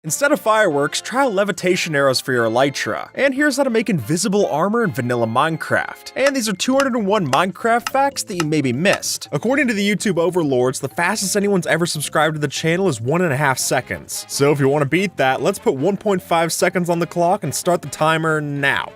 Instead of fireworks, try out levitation arrows for your elytra. And here's how to make invisible armor in vanilla Minecraft. And these are 201 Minecraft facts that you maybe missed. According to the YouTube overlords, the fastest anyone's ever subscribed to the channel is 1.5 seconds. So if you want to beat that, let's put 1.5 seconds on the clock and start the timer now.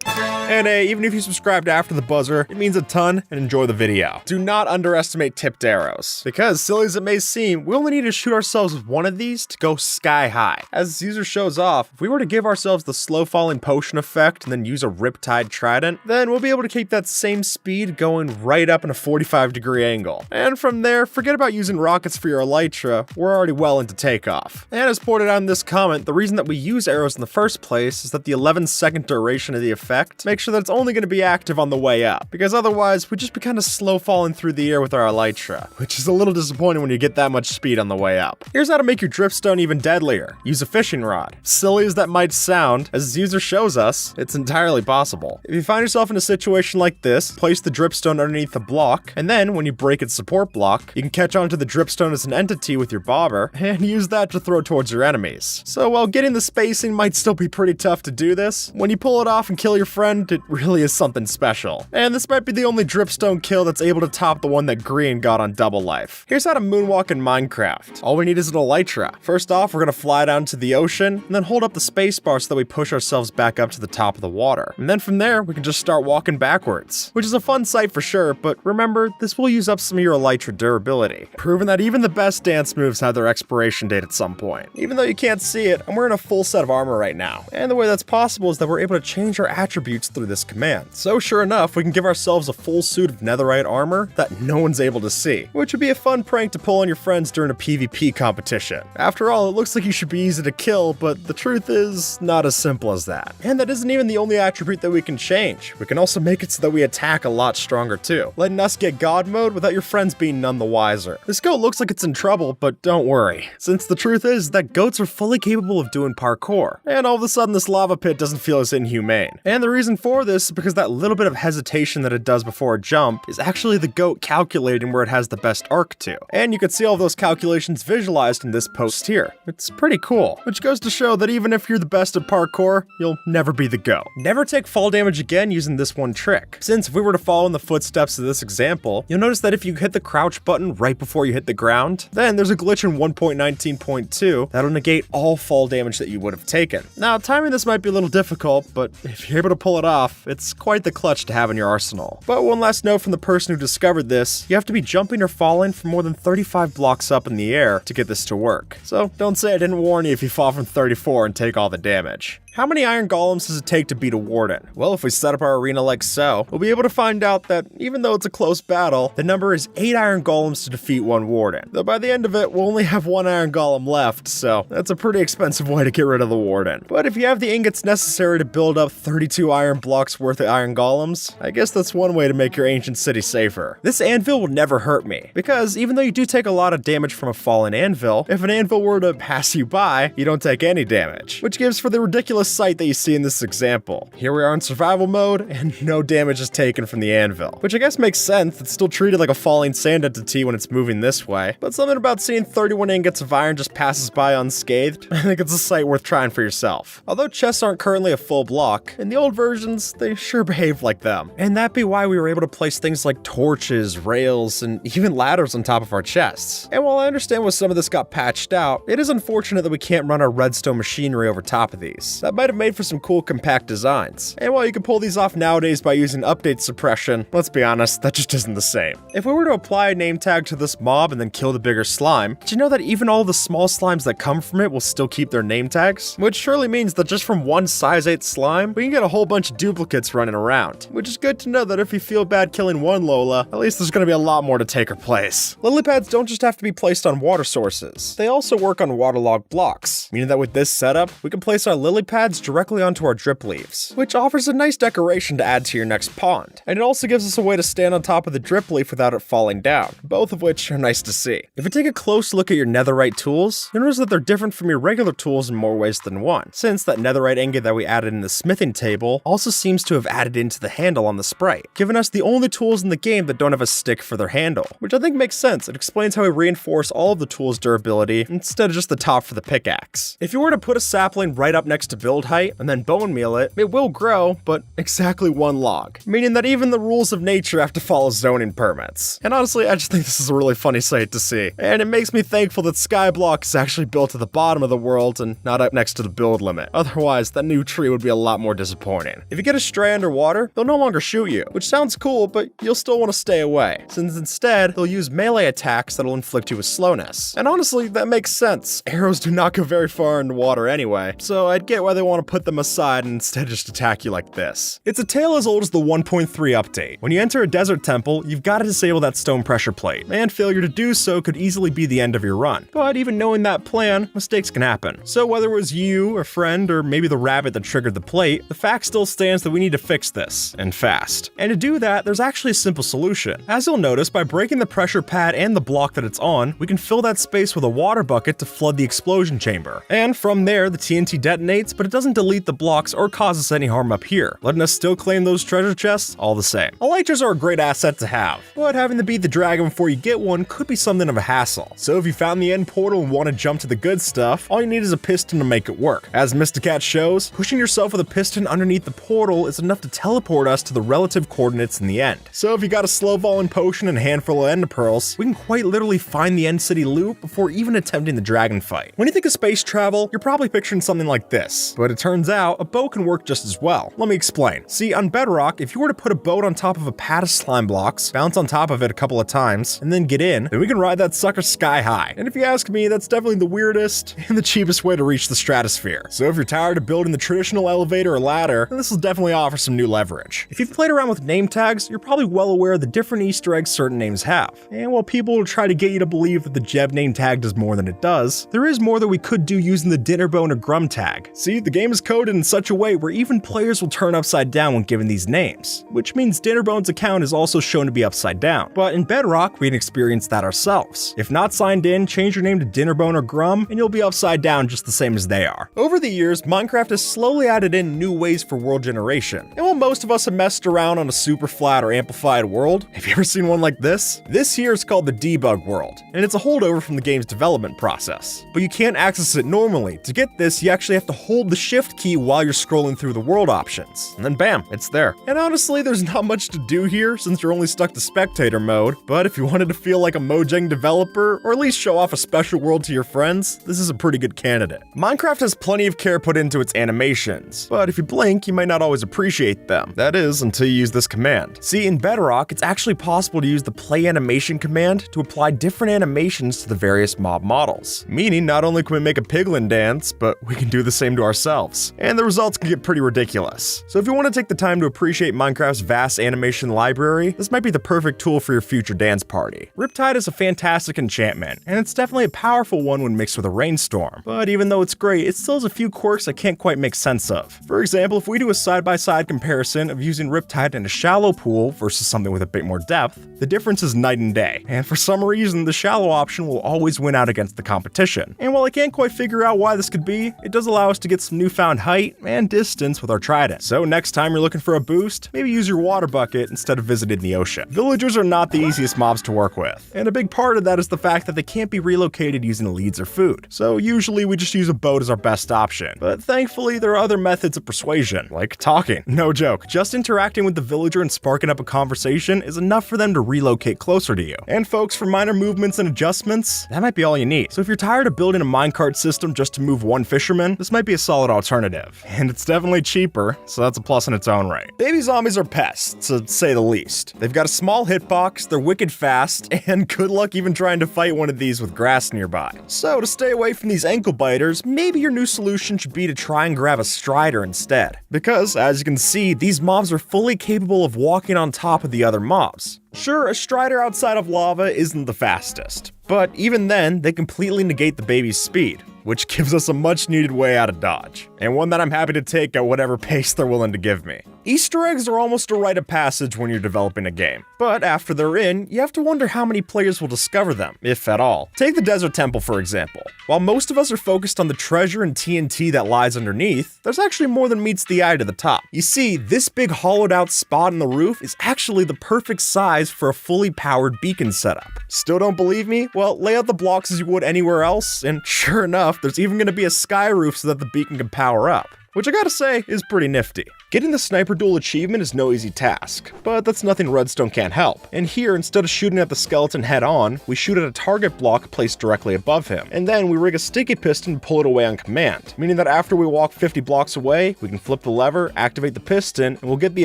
And hey, even if you subscribed after the buzzer, it means a ton, and enjoy the video. Do not underestimate tipped arrows, because silly as it may seem, we only need to shoot ourselves with one of these to go sky high. As this user shows off, if we were to give ourselves the slow falling potion effect and then use a Riptide Trident, then we'll be able to keep that same speed going right up in a 45-degree angle. And from there, forget about using rockets for your elytra, we're already well into takeoff. And as pointed out in this comment, the reason that we use arrows in the first place is that the 11-second duration of the effect makes sure that it's only going to be active on the way up, because otherwise we'd just be kind of slow falling through the air with our elytra, which is a little disappointing when you get that much speed on the way up. Here's how to make your dripstone even deadlier. Use a fishing rod. Silly as that might sound, as this user shows us, it's entirely possible. If you find yourself in a situation like this, place the dripstone underneath the block, and then when you break its support block, you can catch onto the dripstone as an entity with your bobber, and use that to throw towards your enemies. So while getting the spacing might still be pretty tough to do this, when you pull it off and kill your friend, it really is something special. And this might be the only dripstone kill that's able to top the one that Green got on Double Life. Here's how to moonwalk in Minecraft. All we need is an elytra. First off, we're gonna fly down to the ocean, and then hold up the spacebar so that we push ourselves back up to the top of the water. And then from there, we can just start walking backwards, which is a fun sight for sure, but remember, this will use up some of your elytra durability, proving that even the best dance moves have their expiration date at some point. Even though you can't see it, I'm wearing a full set of armor right now, and the way that's possible is that we're able to change our attributes through this command. So sure enough, we can give ourselves a full suit of netherite armor that no one's able to see, which would be a fun prank to pull on your friends during a PvP competition. After all, it looks like you should be easy to kill, but the truth is not as simple as that. And that isn't even the only attribute that we can change. We can also make it so that we attack a lot stronger too, letting us get God mode without your friends being none the wiser. This goat looks like it's in trouble, but don't worry, since the truth is that goats are fully capable of doing parkour, and all of a sudden this lava pit doesn't feel as inhumane. And the reason for this is because that little bit of hesitation that it does before a jump is actually the goat calculating where it has the best arc to. And you can see all those calculations visualized in this post here. It's pretty cool, which goes to show that even if you're the best at parkour, you'll never be the goat. Never take fall damage again using this one trick, since if we were to follow in the footsteps of this example, you'll notice that if you hit the crouch button right before you hit the ground, then there's a glitch in 1.19.2 that'll negate all fall damage that you would have taken. Now, timing this might be a little difficult, but if you're able to pull it off, it's quite the clutch to have in your arsenal. But one last note from the person who discovered this, you have to be jumping or falling from more than 35 blocks up in the air to get this to work. So don't say I didn't warn you if you fall from 34 and take all the damage. How many iron golems does it take to beat a warden? Well, if we set up our arena like so, we'll be able to find out that even though it's a close battle, the number is 8 iron golems to defeat one warden. Though by the end of it, we'll only have 1 iron golem left, so that's a pretty expensive way to get rid of the warden. But if you have the ingots necessary to build up 32 iron blocks worth of iron golems, I guess that's one way to make your ancient city safer. This anvil will never hurt me, because even though you do take a lot of damage from a fallen anvil, if an anvil were to pass you by, you don't take any damage, which gives for the ridiculous sight that you see in this example. Here we are in survival mode, and no damage is taken from the anvil, which I guess makes sense. It's still treated like a falling sand entity when it's moving this way, but something about seeing 31 ingots of iron just passes by unscathed, I think it's a sight worth trying for yourself. Although chests aren't currently a full block, in the old versions, they sure behave like them. And that'd be why we were able to place things like torches, rails, and even ladders on top of our chests. And while I understand why some of this got patched out, it is unfortunate that we can't run our redstone machinery over top of these. That might have made for some cool compact designs. And while you can pull these off nowadays by using update suppression, let's be honest, that just isn't the same. If we were to apply a name tag to this mob and then kill the bigger slime, did you know that even all the small slimes that come from it will still keep their name tags? Which surely means that just from one size 8 slime, we can get a whole bunch of duplicates running around. Which is good to know that if you feel bad killing one Lola, at least there's gonna be a lot more to take her place. Lily pads don't just have to be placed on water sources. They also work on waterlogged blocks, meaning that with this setup, we can place our lily pad pads directly onto our drip leaves, which offers a nice decoration to add to your next pond. And it also gives us a way to stand on top of the drip leaf without it falling down, both of which are nice to see. If you take a close look at your netherite tools, you'll notice that they're different from your regular tools in more ways than one, since that netherite ingot that we added in the smithing table also seems to have added into the handle on the sprite, giving us the only tools in the game that don't have a stick for their handle, which I think makes sense. It explains how we reinforce all of the tools' durability instead of just the top for the pickaxe. If you were to put a sapling right up next to build height and then bone meal it, it will grow, but exactly one log, meaning that even the rules of nature have to follow zoning permits. And honestly, I just think this is a really funny sight to see, and it makes me thankful that Skyblock is actually built at the bottom of the world and not up next to the build limit. Otherwise, that new tree would be a lot more disappointing. If you get a stray underwater, they'll no longer shoot you, which sounds cool, but you'll still want to stay away, since instead, they'll use melee attacks that'll inflict you with slowness. And honestly, that makes sense. Arrows do not go very far into water anyway, so I'd get why they want to put them aside and instead just attack you like this. It's a tale as old as the 1.3 update. When you enter a desert temple, you've got to disable that stone pressure plate, and failure to do so could easily be the end of your run. But even knowing that plan, mistakes can happen. So whether it was you, a friend, or maybe the rabbit that triggered the plate, the fact still stands that we need to fix this, and fast. And to do that, there's actually a simple solution. As you'll notice, by breaking the pressure pad and the block that it's on, we can fill that space with a water bucket to flood the explosion chamber. And from there, the TNT detonates, but it doesn't delete the blocks or cause us any harm up here, letting us still claim those treasure chests all the same. Elytras are a great asset to have, but having to beat the dragon before you get one could be something of a hassle. So if you found the end portal and want to jump to the good stuff, all you need is a piston to make it work. As Mysticat shows, pushing yourself with a piston underneath the portal is enough to teleport us to the relative coordinates in the end. So if you got a slow falling potion and a handful of ender pearls, we can quite literally find the end city loot before even attempting the dragon fight. When you think of space travel, you're probably picturing something like this, but it turns out a boat can work just as well. Let me explain. See, on Bedrock, if you were to put a boat on top of a pad of slime blocks, bounce on top of it a couple of times, and then get in, then we can ride that sucker sky high. And if you ask me, that's definitely the weirdest and the cheapest way to reach the stratosphere. So if you're tired of building the traditional elevator or ladder, then this will definitely offer some new leverage. If you've played around with name tags, you're probably well aware of the different Easter eggs certain names have. And while people will try to get you to believe that the Jeb name tag does more than it does, there is more that we could do using the Dinnerbone or Grum tag. See, the game is coded in such a way where even players will turn upside down when given these names, which means Dinnerbone's account is also shown to be upside down. But in Bedrock, we can experience that ourselves. If not signed in, change your name to Dinnerbone or Grum, and you'll be upside down just the same as they are. Over the years, Minecraft has slowly added in new ways for world generation. And while most of us have messed around on a super flat or amplified world, have you ever seen one like this? This here is called the debug world, and it's a holdover from the game's development process. But you can't access it normally. To get this, you actually have to hold the shift key while you're scrolling through the world options, and then bam, it's there. And honestly, there's not much to do here since you're only stuck to spectator mode, but if you wanted to feel like a Mojang developer, or at least show off a special world to your friends, this is a pretty good candidate. Minecraft has plenty of care put into its animations, but if you blink, you might not always appreciate them. That is, until you use this command. See, in Bedrock, it's actually possible to use the play animation command to apply different animations to the various mob models. Meaning, not only can we make a piglin dance, but we can do the same to ourselves. And the results can get pretty ridiculous. So if you want to take the time to appreciate Minecraft's vast animation library, this might be the perfect tool for your future dance party. Riptide is a fantastic enchantment, and it's definitely a powerful one when mixed with a rainstorm. But even though it's great, it still has a few quirks I can't quite make sense of. For example, if we do a side-by-side comparison of using Riptide in a shallow pool versus something with a bit more depth, the difference is night and day. And for some reason, the shallow option will always win out against the competition. And while I can't quite figure out why this could be, it does allow us to get some newfound height and distance with our trident. So next time you're looking for a boost, maybe use your water bucket instead of visiting the ocean. Villagers are not the easiest mobs to work with, and a big part of that is the fact that they can't be relocated using leads or food. So usually we just use a boat as our best option. But thankfully there are other methods of persuasion, like talking. No joke, just interacting with the villager and sparking up a conversation is enough for them to relocate closer to you. And folks, for minor movements and adjustments, that might be all you need. So if you're tired of building a minecart system just to move one fisherman, this might be a solid alternative. And it's definitely cheaper, so that's a plus in its own right. Baby zombies are pests, to say the least. They've got a small hitbox, they're wicked fast, and good luck even trying to fight one of these with grass nearby. So to stay away from these ankle biters, maybe your new solution should be to try and grab a strider instead. Because, as you can see, these mobs are fully capable of walking on top of the other mobs. Sure, a strider outside of lava isn't the fastest, but even then, they completely negate the baby's speed, which gives us a much needed way out of Dodge, and one that I'm happy to take at whatever pace they're willing to give me. Easter eggs are almost a rite of passage when you're developing a game, but after they're in, you have to wonder how many players will discover them, if at all. Take the Desert Temple for example. While most of us are focused on the treasure and TNT that lies underneath, there's actually more than meets the eye to the top. You see, this big hollowed out spot in the roof is actually the perfect size for a fully powered beacon setup. Still don't believe me? Well, lay out the blocks as you would anywhere else, and sure enough, there's even going to be a sky roof so that the beacon can power up, which I gotta say is pretty nifty. Getting the Sniper Duel achievement is no easy task, but that's nothing Redstone can't help. And here, instead of shooting at the skeleton head on, we shoot at a target block placed directly above him, and then we rig a sticky piston and pull it away on command, meaning that after we walk 50 blocks away, we can flip the lever, activate the piston, and we'll get the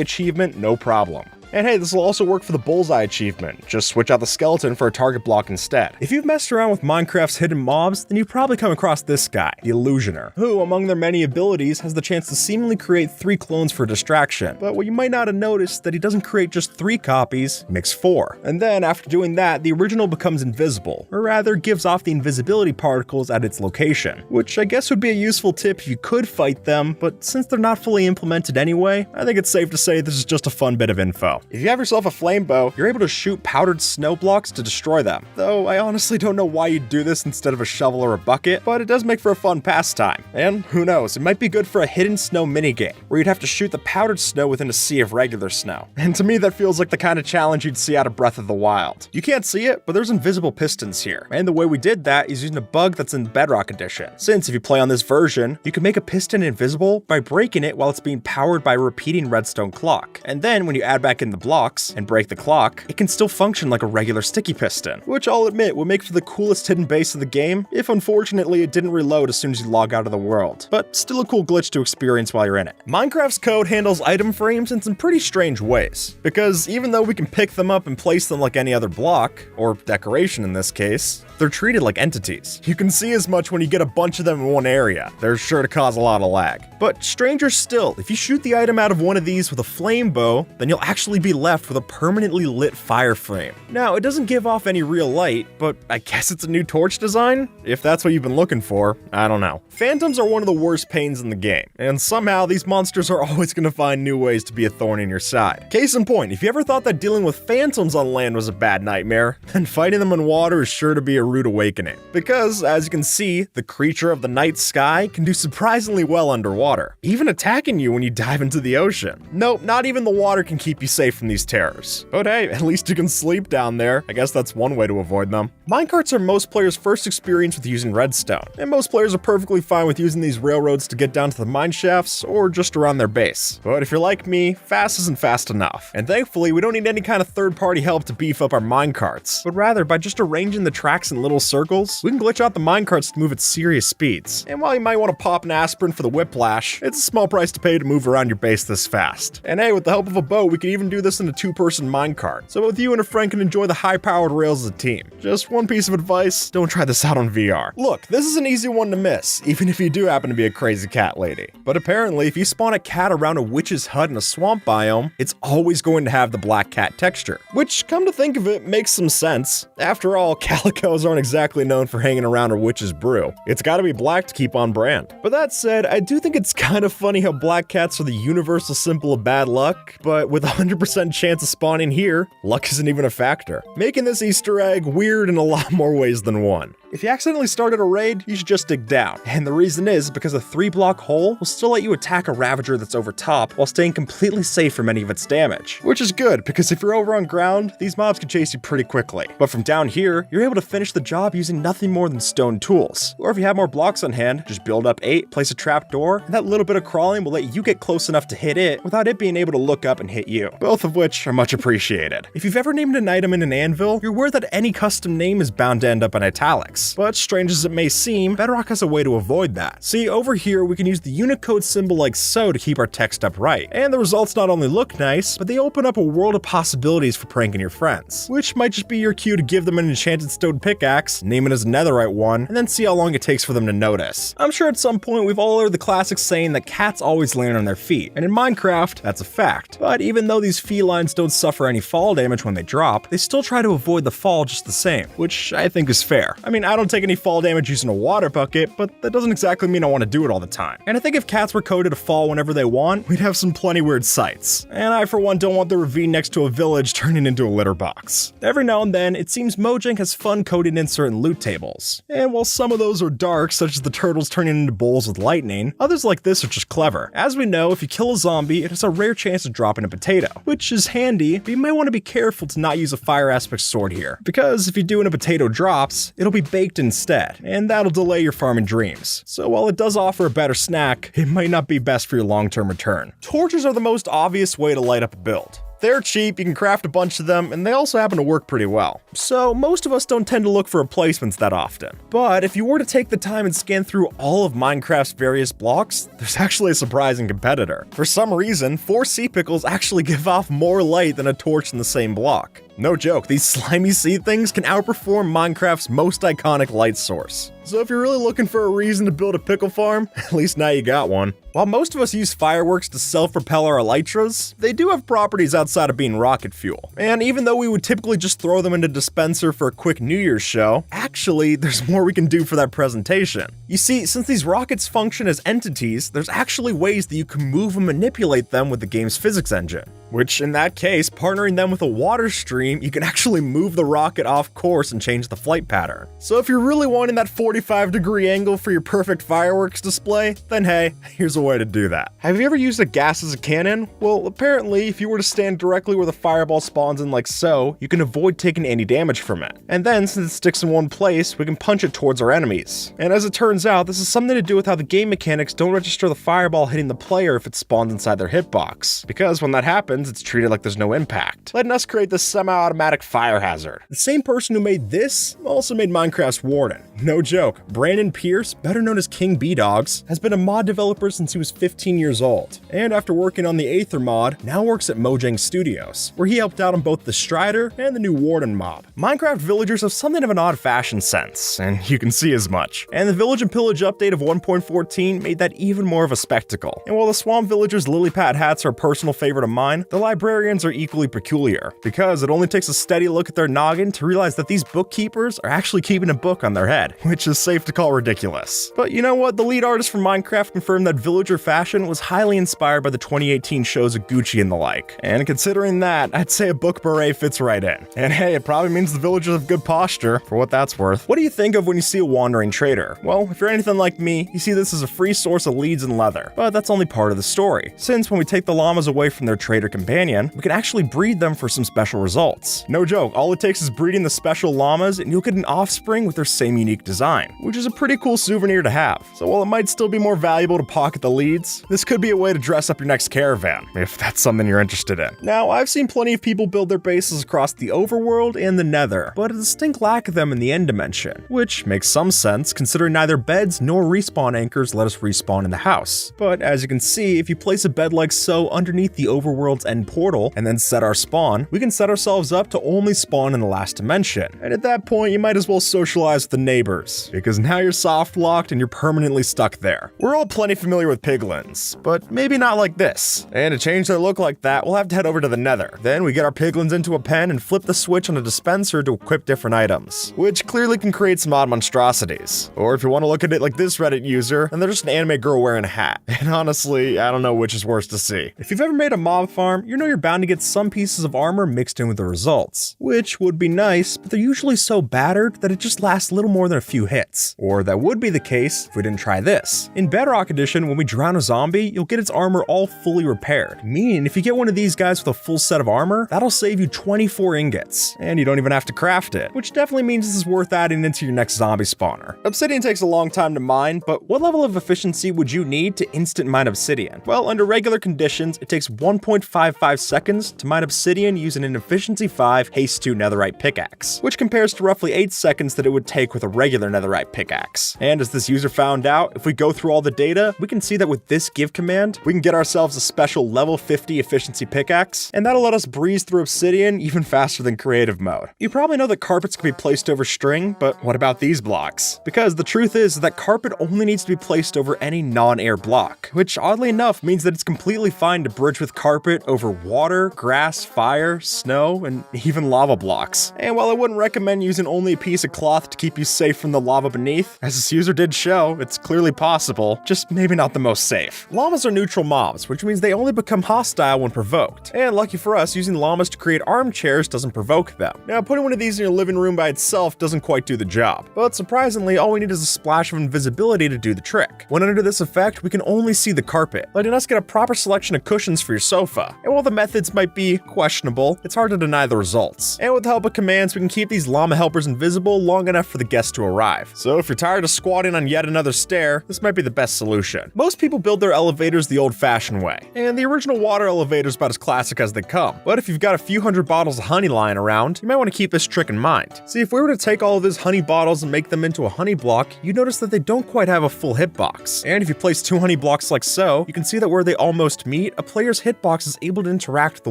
achievement no problem. And hey, this will also work for the Bullseye achievement, just switch out the skeleton for a target block instead. If you've messed around with Minecraft's hidden mobs, then you've probably come across this guy, the Illusioner, who, among their many abilities, has the chance to seemingly create 3 clones for distraction. But what you might not have noticed that he doesn't create just 3 copies, he makes 4. And then after doing that, the original becomes invisible, or rather gives off the invisibility particles at its location, which I guess would be a useful tip if you could fight them, but since they're not fully implemented anyway, I think it's safe to say this is just a fun bit of info. If you have yourself a flame bow, you're able to shoot powdered snow blocks to destroy them. Though I honestly don't know why you'd do this instead of a shovel or a bucket, but it does make for a fun pastime. And who knows, it might be good for a hidden snow minigame, where you'd have to shoot the powdered snow within a sea of regular snow. And to me that feels like the kind of challenge you'd see out of Breath of the Wild. You can't see it, but there's invisible pistons here, and the way we did that is using a bug that's in Bedrock Edition. Since if you play on this version, you can make a piston invisible by breaking it while it's being powered by a repeating redstone clock. And then when you add back in the blocks and break the clock, it can still function like a regular sticky piston, which I'll admit would make for the coolest hidden base of the game if unfortunately it didn't reload as soon as you log out of the world, but still a cool glitch to experience while you're in it. Minecraft's code handles item frames in some pretty strange ways, because even though we can pick them up and place them like any other block, or decoration in this case, they're treated like entities. You can see as much when you get a bunch of them in one area. They're sure to cause a lot of lag. But stranger still, if you shoot the item out of one of these with a flame bow, then you'll actually be left with a permanently lit fire frame. Now, it doesn't give off any real light, but I guess it's a new torch design? If that's what you've been looking for, I don't know. Phantoms are one of the worst pains in the game, and somehow these monsters are always going to find new ways to be a thorn in your side. Case in point, if you ever thought that dealing with phantoms on land was a bad nightmare, then fighting them in water is sure to be a rude awakening. Because, as you can see, the creature of the night sky can do surprisingly well underwater, even attacking you when you dive into the ocean. Nope, not even the water can keep you safe from these terrors. But hey, at least you can sleep down there. I guess that's one way to avoid them. Minecarts are most players' first experience with using redstone, and most players are perfectly fine with using these railroads to get down to the mine shafts or just around their base. But if you're like me, fast isn't fast enough. And thankfully, we don't need any kind of third-party help to beef up our minecarts, but rather by just arranging the tracks in little circles, we can glitch out the minecarts to move at serious speeds. And while you might want to pop an aspirin for the whiplash, it's a small price to pay to move around your base this fast. And hey, with the help of a boat, we can even do this in a 2-person minecart, so both you and a friend can enjoy the high-powered rails as a team. Just one piece of advice, don't try this out on VR. Look, this is an easy one to miss, even if you do happen to be a crazy cat lady. But apparently, if you spawn a cat around a witch's hut in a swamp biome, it's always going to have the black cat texture. Which, come to think of it, makes some sense. After all, calicos aren't exactly known for hanging around a witch's brew. It's gotta be black to keep on brand. But that said, I do think it's kind of funny how black cats are the universal symbol of bad luck, but with a 100% chance of spawning here, luck isn't even a factor, making this Easter egg weird in a lot more ways than one. If you accidentally started a raid, you should just dig down. And the reason is because a 3-block hole will still let you attack a Ravager that's over top while staying completely safe from any of its damage. Which is good, because if you're over on ground, these mobs can chase you pretty quickly. But from down here, you're able to finish the job using nothing more than stone tools. Or if you have more blocks on hand, just build up 8, place a trap door, and that little bit of crawling will let you get close enough to hit it without it being able to look up and hit you. Both of which are much appreciated. If you've ever named an item in an anvil, you're aware that any custom name is bound to end up in italics. But strange as it may seem, Bedrock has a way to avoid that. See, over here we can use the Unicode symbol like so to keep our text upright. And the results not only look nice, but they open up a world of possibilities for pranking your friends. Which might just be your cue to give them an enchanted stone pickaxe, name it as a netherite one, and then see how long it takes for them to notice. I'm sure at some point we've all heard the classic saying that cats always land on their feet, and in Minecraft, that's a fact. But even though these felines don't suffer any fall damage when they drop, they still try to avoid the fall just the same, which I think is fair. I mean, I don't take any fall damage using a water bucket, but that doesn't exactly mean I want to do it all the time. And I think if cats were coded to fall whenever they want, we'd have some plenty weird sights. And I for one don't want the ravine next to a village turning into a litter box. Every now and then, it seems Mojang has fun coding in certain loot tables. And while some of those are dark, such as the turtles turning into bowls with lightning, others like this are just clever. As we know, if you kill a zombie, it has a rare chance of dropping a potato, which is handy, but you might want to be careful to not use a fire aspect sword here, because if you do and a potato drops, it'll be baked instead, and that'll delay your farming dreams. So while it does offer a better snack, it might not be best for your long-term return. Torches are the most obvious way to light up a build. They're cheap, you can craft a bunch of them, and they also happen to work pretty well. So most of us don't tend to look for replacements that often. But if you were to take the time and scan through all of Minecraft's various blocks, there's actually a surprising competitor. For some reason, 4 sea pickles actually give off more light than a torch in the same block. No joke, these slimy sea things can outperform Minecraft's most iconic light source. So if you're really looking for a reason to build a pickle farm, at least now you got one. While most of us use fireworks to self-propel our elytras, they do have properties outside of being rocket fuel. And even though we would typically just throw them into a dispenser for a quick New Year's show, actually there's more we can do for that presentation. You see, since these rockets function as entities, there's actually ways that you can move and manipulate them with the game's physics engine. Which in that case, partnering them with a water stream, you can actually move the rocket off course and change the flight pattern. So if you're really wanting that 45-degree angle for your perfect fireworks display, then hey, here's a way to do that. Have you ever used a gas as a cannon? Well, apparently, if you were to stand directly where the fireball spawns in like so, you can avoid taking any damage from it. And then, since it sticks in one place, we can punch it towards our enemies. And as it turns out, this is something to do with how the game mechanics don't register the fireball hitting the player if it spawns inside their hitbox. Because when that happens, it's treated like there's no impact, letting us create this semi-automatic fire hazard. The same person who made this also made Minecraft's Warden. No joke, Brandon Pierce, better known as King B-Dogs, has been a mod developer since he was 15 years old, and after working on the Aether mod, now works at Mojang Studios, where he helped out on both the Strider and the new Warden mob. Minecraft villagers have something of an odd fashion sense, and you can see as much. And the Village and Pillage update of 1.14 made that even more of a spectacle. And while the Swamp Villagers' lily pad hats are a personal favorite of mine, the librarians are equally peculiar, because it only takes a steady look at their noggin to realize that these bookkeepers are actually keeping a book on their head, which is safe to call ridiculous. But you know what? The lead artist from Minecraft confirmed that villager fashion was highly inspired by the 2018 shows of Gucci and the like. And considering that, I'd say a book beret fits right in. And hey, it probably means the villagers have good posture, for what that's worth. What do you think of when you see a wandering trader? Well, if you're anything like me, you see this as a free source of leads and leather. But that's only part of the story, since when we take the llamas away from their trader companion, we can actually breed them for some special results. No joke, all it takes is breeding the special llamas and you'll get an offspring with their same unique design, which is a pretty cool souvenir to have. So while it might still be more valuable to pocket the leads, this could be a way to dress up your next caravan, if that's something you're interested in. Now, I've seen plenty of people build their bases across the overworld and the nether, but a distinct lack of them in the end dimension, which makes some sense considering neither beds nor respawn anchors let us respawn in the house. But as you can see, if you place a bed like so underneath the overworld's end portal and then set our spawn, we can set ourselves up to only spawn in the last dimension. And at that point, you might as well socialize with the neighbors, because now you're soft locked and you're permanently stuck there. We're all plenty familiar with piglins, but maybe not like this. And to change their look like that, we'll have to head over to the nether. Then we get our piglins into a pen and flip the switch on a dispenser to equip different items, which clearly can create some odd monstrosities. Or if you want to look at it like this Reddit user, then they're just an anime girl wearing a hat. And honestly, I don't know which is worse to see. If you've ever made a mob farm, you know you're bound to get some pieces of armor mixed in with the results, which would be nice, but they're usually so battered that it just lasts little more than a few hits. Or that would be the case if we didn't try this. In Bedrock Edition, when we drown a zombie, you'll get its armor all fully repaired, meaning if you get one of these guys with a full set of armor, that'll save you 24 ingots, and you don't even have to craft it, which definitely means this is worth adding into your next zombie spawner. Obsidian takes a long time to mine, but what level of efficiency would you need to instant mine obsidian? Well, under regular conditions, it takes 1.55 seconds to mine obsidian using an efficiency 5 haste 2 netherite pickaxe, which compares to roughly 8 seconds that it would take with a regular netherite pickaxe. And as this user found out, if we go through all the data, we can see that with this give command, we can get ourselves a special level 50 efficiency pickaxe, and that'll let us breeze through obsidian even faster than creative mode. You probably know that carpets can be placed over string, but what about these blocks? Because the truth is that carpet only needs to be placed over any non-air block, which oddly enough means that it's completely fine to bridge with carpet over over water, grass, fire, snow, and even lava blocks. And while I wouldn't recommend using only a piece of cloth to keep you safe from the lava beneath, as this user did show, it's clearly possible, just maybe not the most safe. Llamas are neutral mobs, which means they only become hostile when provoked. And lucky for us, using llamas to create armchairs doesn't provoke them. Now, putting one of these in your living room by itself doesn't quite do the job. But surprisingly, all we need is a splash of invisibility to do the trick. When under this effect, we can only see the carpet, letting us get a proper selection of cushions for your sofa. And while the methods might be questionable, it's hard to deny the results. And with the help of commands, we can keep these llama helpers invisible long enough for the guests to arrive. So if you're tired of squatting on yet another stair, this might be the best solution. Most people build their elevators the old-fashioned way, and the original water elevator is about as classic as they come. But if you've got a few hundred bottles of honey lying around, you might want to keep this trick in mind. See, if we were to take all of those honey bottles and make them into a honey block, you'd notice that they don't quite have a full hitbox. And if you place 2 honey blocks like so, you can see that where they almost meet, a player's hitbox is able to interact with the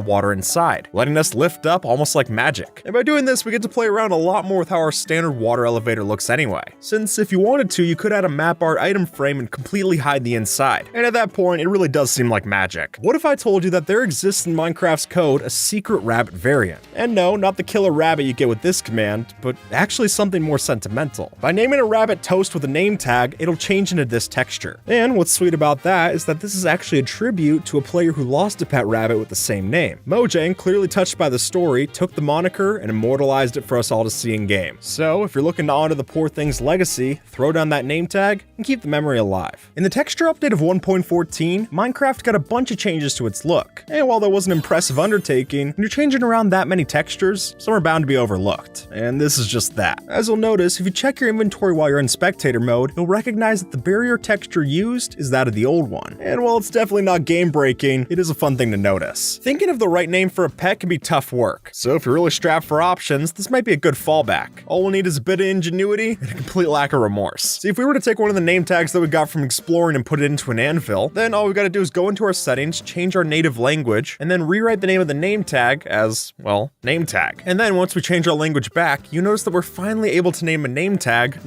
water inside, letting us lift up almost like magic. And by doing this, we get to play around a lot more with how our standard water elevator looks anyway. Since if you wanted to, you could add a map art item frame and completely hide the inside. And at that point, it really does seem like magic. What if I told you that there exists in Minecraft's code a secret rabbit variant? And no, not the killer rabbit you get with this command, but actually something more sentimental. By naming a rabbit Toast with a name tag, it'll change into this texture. And what's sweet about that is that this is actually a tribute to a player who lost a pet rabbit with the same name. Mojang, clearly touched by the story, took the moniker and immortalized it for us all to see in game. So if you're looking to honor the poor thing's legacy, throw down that name tag and keep the memory alive. In the texture update of 1.14, Minecraft got a bunch of changes to its look. And while that was an impressive undertaking, when you're changing around that many textures, some are bound to be overlooked. And this is just that. As you'll notice, if you check your inventory while you're in spectator mode, you'll recognize that the barrier texture used is that of the old one. And while it's definitely not game breaking, it is a fun thing to notice. Thinking of the right name for a pet can be tough work. So if you're really strapped for options, this might be a good fallback. All we'll need is a bit of ingenuity and a complete lack of remorse. See, if we were to take one of the name tags that we got from exploring and put it into an anvil, then all we gotta do is go into our settings, change our native language, and then rewrite the name of the name tag as, well, name tag. And then once we change our language back, you notice that we're finally able to name a name tag,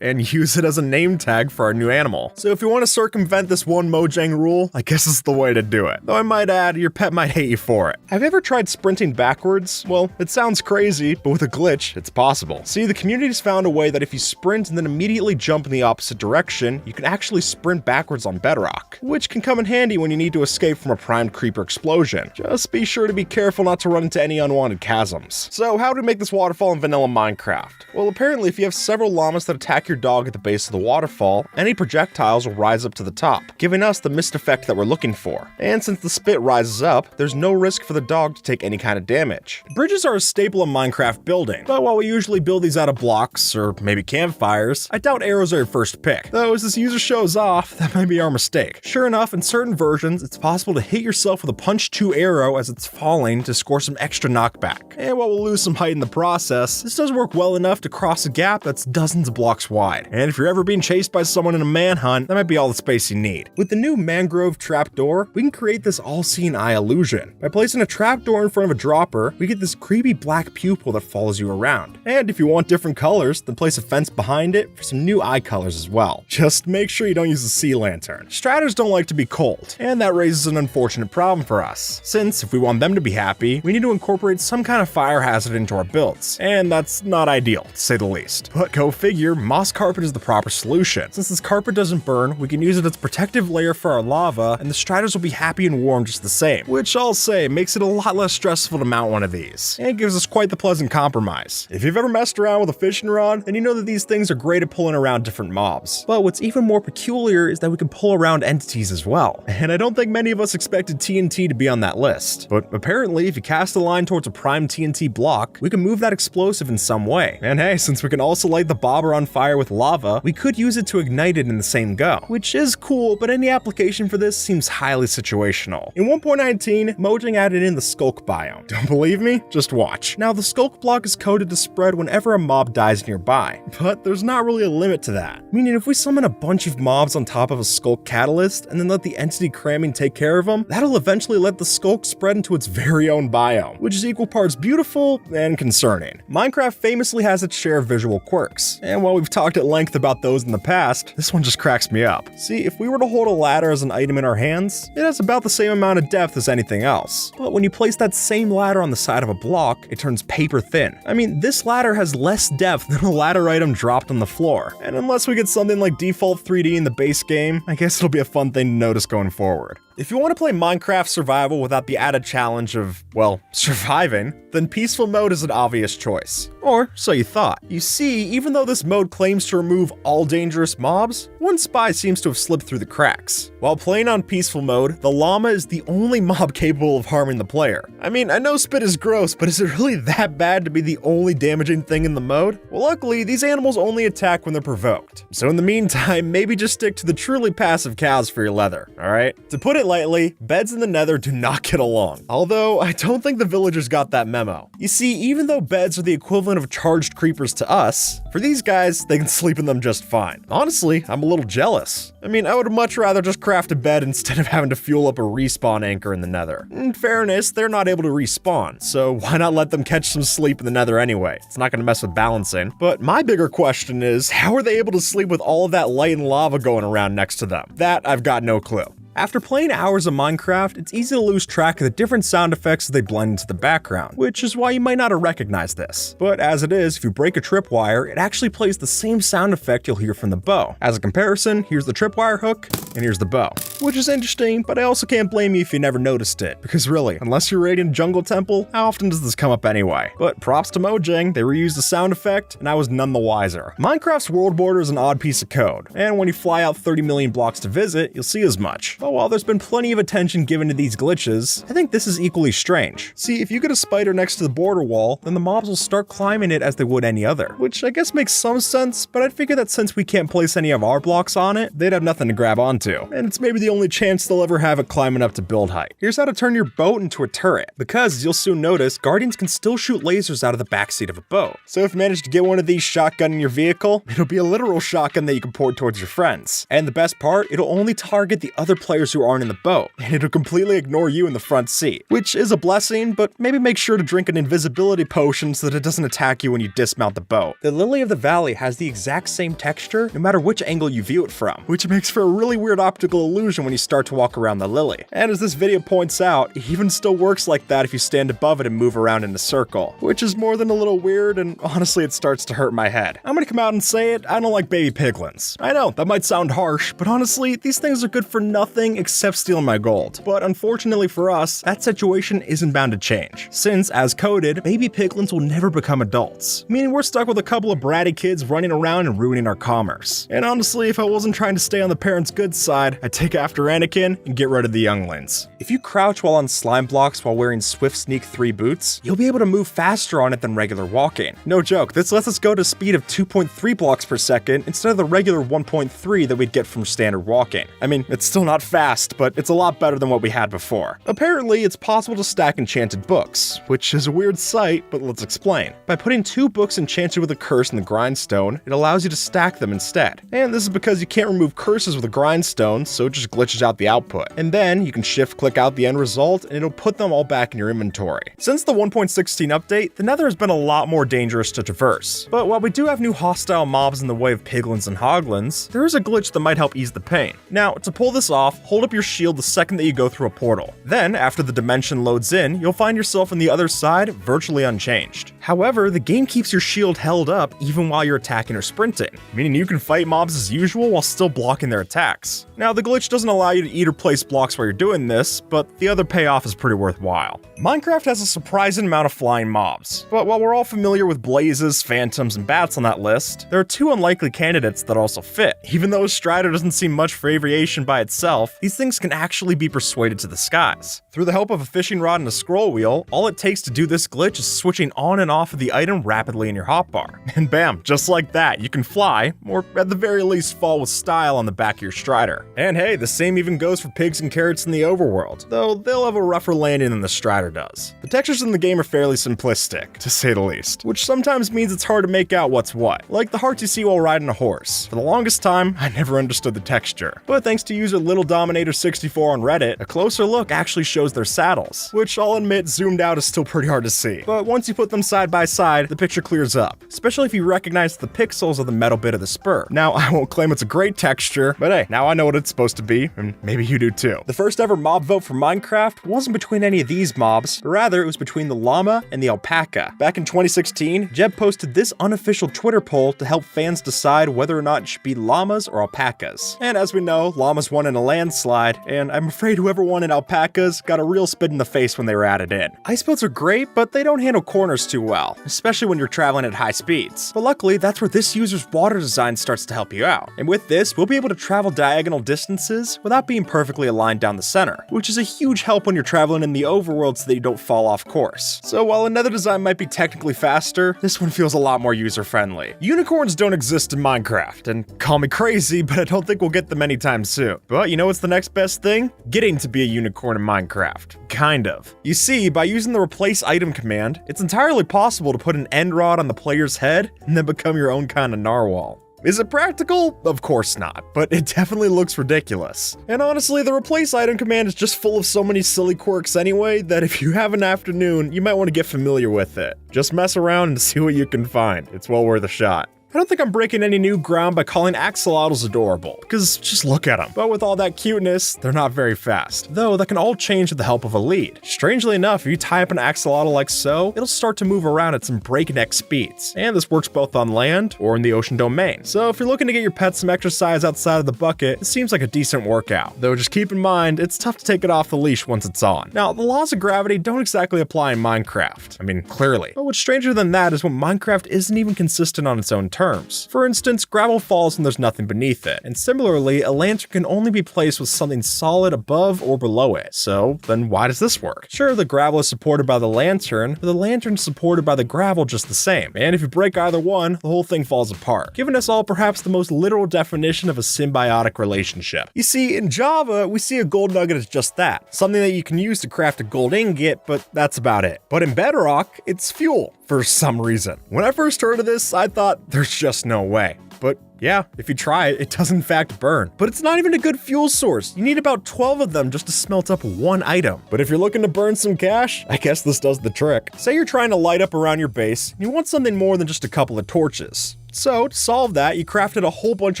and use it as a name tag for our new animal. So if you want to circumvent this one Mojang rule, I guess it's the way to do it. Though I might add, your pet might hate you for it. Have you ever tried sprinting backwards? Well, it sounds crazy, but with a glitch, it's possible. See, the community's found a way that if you sprint and then immediately jump in the opposite direction, you can actually sprint backwards on Bedrock, which can come in handy when you need to escape from a primed creeper explosion. Just be sure to be careful not to run into any unwanted chasms. So how do we make this waterfall in vanilla Minecraft? Well, apparently if you have several llamas that attack your dog at the base of the waterfall, any projectiles will rise up to the top, giving us the mist effect that we're looking for. And since the spit rises up, there's no risk for the dog to take any kind of damage. Bridges are a staple in Minecraft building, but while we usually build these out of blocks, or maybe campfires, I doubt arrows are your first pick. Though as this user shows off, that might be our mistake. Sure enough, in certain versions, it's possible to hit yourself with a punch 2 arrow as it's falling to score some extra knockback. And while we'll lose some height in the process, this does work well enough to cross a gap that's dozens of blocks wide. And if you're ever being chased by someone in a manhunt, that might be all the space you need. With the new mangrove trapdoor, we can create this all-seeing eye illusion. By placing a trapdoor in front of a dropper, we get this creepy black pupil that follows you around. And if you want different colors, then place a fence behind it for some new eye colors as well. Just make sure you don't use a sea lantern. Stratters don't like to be cold, and that raises an unfortunate problem for us, since if we want them to be happy, we need to incorporate some kind of fire hazard into our builds, and that's not ideal, to say the least. But go figure, moss carpet is the proper solution. Since this carpet doesn't burn, we can use it as a protective layer for our lava, and the Stratters will be happy and warm just the same, which I'll say makes it a lot less stressful to mount one of these, and gives us quite the pleasant compromise. If you've ever messed around with a fishing rod, then you know that these things are great at pulling around different mobs. But what's even more peculiar is that we can pull around entities as well, and I don't think many of us expected TNT to be on that list. But apparently, if you cast a line towards a prime TNT block, we can move that explosive in some way. And hey, since we can also light the bobber on fire with lava, we could use it to ignite it in the same go, which is cool, but any application for this seems highly situational. In 1.19, Mojang added in the skulk biome. Don't believe me? Just watch. Now, the skulk block is coded to spread whenever a mob dies nearby, but there's not really a limit to that. Meaning if we summon a bunch of mobs on top of a skulk catalyst and then let the entity cramming take care of them, that'll eventually let the skulk spread into its very own biome, which is equal parts beautiful and concerning. Minecraft famously has its share of visual quirks, and while we've talked at length about those in the past, this one just cracks me up. See, if we were to hold a ladder as an item in our hands, it has about the same amount of depth as anything else. But when you place that same ladder on the side of a block, it turns paper thin. I mean, this ladder has less depth than a ladder item dropped on the floor. And unless we get something like default 3D in the base game, I guess it'll be a fun thing to notice going forward. If you want to play Minecraft Survival without the added challenge of, well, surviving, then Peaceful Mode is an obvious choice. Or so you thought. You see, even though this mode claims to remove all dangerous mobs, one spy seems to have slipped through the cracks. While playing on Peaceful Mode, the llama is the only mob capable of harming the player. I mean, I know spit is gross, but is it really that bad to be the only damaging thing in the mode? Well, luckily, these animals only attack when they're provoked. So in the meantime, maybe just stick to the truly passive cows for your leather, alright? To put it lightly, beds in the nether do not get along. Although, I don't think the villagers got that memo. You see, even though beds are the equivalent of charged creepers to us, for these guys, they can sleep in them just fine. Honestly, I'm a little jealous. I mean, I would much rather just craft a bed instead of having to fuel up a respawn anchor in the nether. In fairness, they're not able to respawn, so why not let them catch some sleep in the nether anyway? It's not gonna mess with balancing. But my bigger question is, how are they able to sleep with all of that light and lava going around next to them? That I've got no clue. After playing hours of Minecraft, it's easy to lose track of the different sound effects as they blend into the background, which is why you might not have recognized this. But as it is, if you break a tripwire, it actually plays the same sound effect you'll hear from the bow. As a comparison, here's the tripwire hook, and here's the bow. Which is interesting, but I also can't blame you if you never noticed it, because really, unless you're raiding a jungle temple, how often does this come up anyway? But props to Mojang, they reused the sound effect, and I was none the wiser. Minecraft's world border is an odd piece of code, and when you fly out 30 million blocks to visit, you'll see as much. But while there's been plenty of attention given to these glitches, I think this is equally strange. See, if you get a spider next to the border wall, then the mobs will start climbing it as they would any other, which I guess makes some sense, but I'd figure that since we can't place any of our blocks on it, they'd have nothing to grab onto, and it's maybe the only chance they'll ever have it climbing up to build height. Here's how to turn your boat into a turret, because as you'll soon notice, guardians can still shoot lasers out of the backseat of a boat. So if you manage to get one of these shotgun in your vehicle, it'll be a literal shotgun that you can point towards your friends. And the best part, it'll only target the other players who aren't in the boat, and it'll completely ignore you in the front seat, which is a blessing, but maybe make sure to drink an invisibility potion so that it doesn't attack you when you dismount the boat. The Lily of the Valley has the exact same texture no matter which angle you view it from, which makes for a really weird optical illusion when you start to walk around the lily. And as this video points out, it even still works like that if you stand above it and move around in a circle, which is more than a little weird, and honestly it starts to hurt my head. I'm gonna come out and say it, I don't like baby piglins. I know, that might sound harsh, but honestly, these things are good for nothing except stealing my gold. But unfortunately for us, that situation isn't bound to change, since, as coded, baby piglins will never become adults, meaning we're stuck with a couple of bratty kids running around and ruining our commerce. And honestly, if I wasn't trying to stay on the parents' good side, I'd take after Anakin and get rid of the younglings. If you crouch while on slime blocks while wearing Swift Sneak 3 boots, you'll be able to move faster on it than regular walking. No joke, this lets us go to a speed of 2.3 blocks per second instead of the regular 1.3 that we'd get from standard walking. I mean, it's still not fast, but it's a lot better than what we had before. Apparently, it's possible to stack enchanted books, which is a weird sight, but let's explain. By putting 2 books enchanted with a curse in the grindstone, it allows you to stack them instead. And this is because you can't remove curses with a grindstone, so it just glitches out the output. And then you can shift click out the end result, and it'll put them all back in your inventory. Since the 1.16 update, the Nether has been a lot more dangerous to traverse. But while we do have new hostile mobs in the way of piglins and hoglins, there is a glitch that might help ease the pain. Now, to pull this off, hold up your shield the second that you go through a portal. Then, after the dimension loads in, you'll find yourself on the other side virtually unchanged. However, the game keeps your shield held up even while you're attacking or sprinting, meaning you can fight mobs as usual while still blocking their attacks. Now, the glitch doesn't allow you to eat or place blocks while you're doing this, but the other payoff is pretty worthwhile. Minecraft has a surprising amount of flying mobs, but while we're all familiar with blazes, phantoms, and bats on that list, there are 2 unlikely candidates that also fit. Even though Strider doesn't seem much for variation by itself, these things can actually be persuaded to the skies. Through the help of a fishing rod and a scroll wheel, all it takes to do this glitch is switching on and off of the item rapidly in your hotbar. And bam, just like that, you can fly, or at the very least fall with style on the back of your Strider. And hey, the same even goes for pigs and carrots in the overworld, though they'll have a rougher landing than the Strider does. The textures in the game are fairly simplistic, to say the least, which sometimes means it's hard to make out what's what, like the hearts you see while riding a horse. For the longest time, I never understood the texture, but thanks to user LittleDominator64 on Reddit, a closer look actually shows their saddles, which I'll admit zoomed out is still pretty hard to see, but once you put them side by side, the picture clears up, especially if you recognize the pixels of the metal bit of the spur. Now, I won't claim it's a great texture, but hey, now I know what it's supposed to be, see, and maybe you do too. The first ever mob vote for Minecraft wasn't between any of these mobs, but rather it was between the llama and the alpaca. Back in 2016, Jeb posted this unofficial Twitter poll to help fans decide whether or not it should be llamas or alpacas. And as we know, llamas won in a landslide, and I'm afraid whoever won in alpacas got a real spit in the face when they were added in. Ice boats are great, but they don't handle corners too well, especially when you're traveling at high speeds. But luckily, that's where this user's water design starts to help you out. And with this, we'll be able to travel diagonal distances without being perfectly aligned down the center, which is a huge help when you're traveling in the overworld so that you don't fall off course. So while another design might be technically faster, this one feels a lot more user-friendly. Unicorns don't exist in Minecraft, and call me crazy, but I don't think we'll get them anytime soon. But you know what's the next best thing? Getting to be a unicorn in Minecraft. Kind of. You see, by using the replace item command, it's entirely possible to put an end rod on the player's head and then become your own kind of narwhal. Is it practical? Of course not, but it definitely looks ridiculous. And honestly, the replace item command is just full of so many silly quirks anyway that if you have an afternoon, you might want to get familiar with it. Just mess around and see what you can find. It's well worth a shot. I don't think I'm breaking any new ground by calling axolotls adorable, because just look at them. But with all that cuteness, they're not very fast, though that can all change with the help of a lead. Strangely enough, if you tie up an axolotl like so, it'll start to move around at some breakneck speeds, and this works both on land or in the ocean domain. So if you're looking to get your pet some exercise outside of the bucket, it seems like a decent workout, though just keep in mind, it's tough to take it off the leash once it's on. Now, the laws of gravity don't exactly apply in Minecraft. I mean, clearly. But what's stranger than that is when Minecraft isn't even consistent on its own terms. For instance, gravel falls when there's nothing beneath it, and similarly, a lantern can only be placed with something solid above or below it. So then why does this work? Sure, the gravel is supported by the lantern, but the lantern's supported by the gravel just the same, and if you break either one, the whole thing falls apart, giving us all perhaps the most literal definition of a symbiotic relationship. You see, in Java, we see a gold nugget as just that, something that you can use to craft a gold ingot, but that's about it. But in Bedrock, it's fuel, for some reason. When I first heard of this, I thought, there's just no way. But yeah, if you try it, it does in fact burn. But it's not even a good fuel source. You need about 12 of them just to smelt up one item. But if you're looking to burn some cash, I guess this does the trick. Say you're trying to light up around your base, and you want something more than just a couple of torches. So, to solve that, you crafted a whole bunch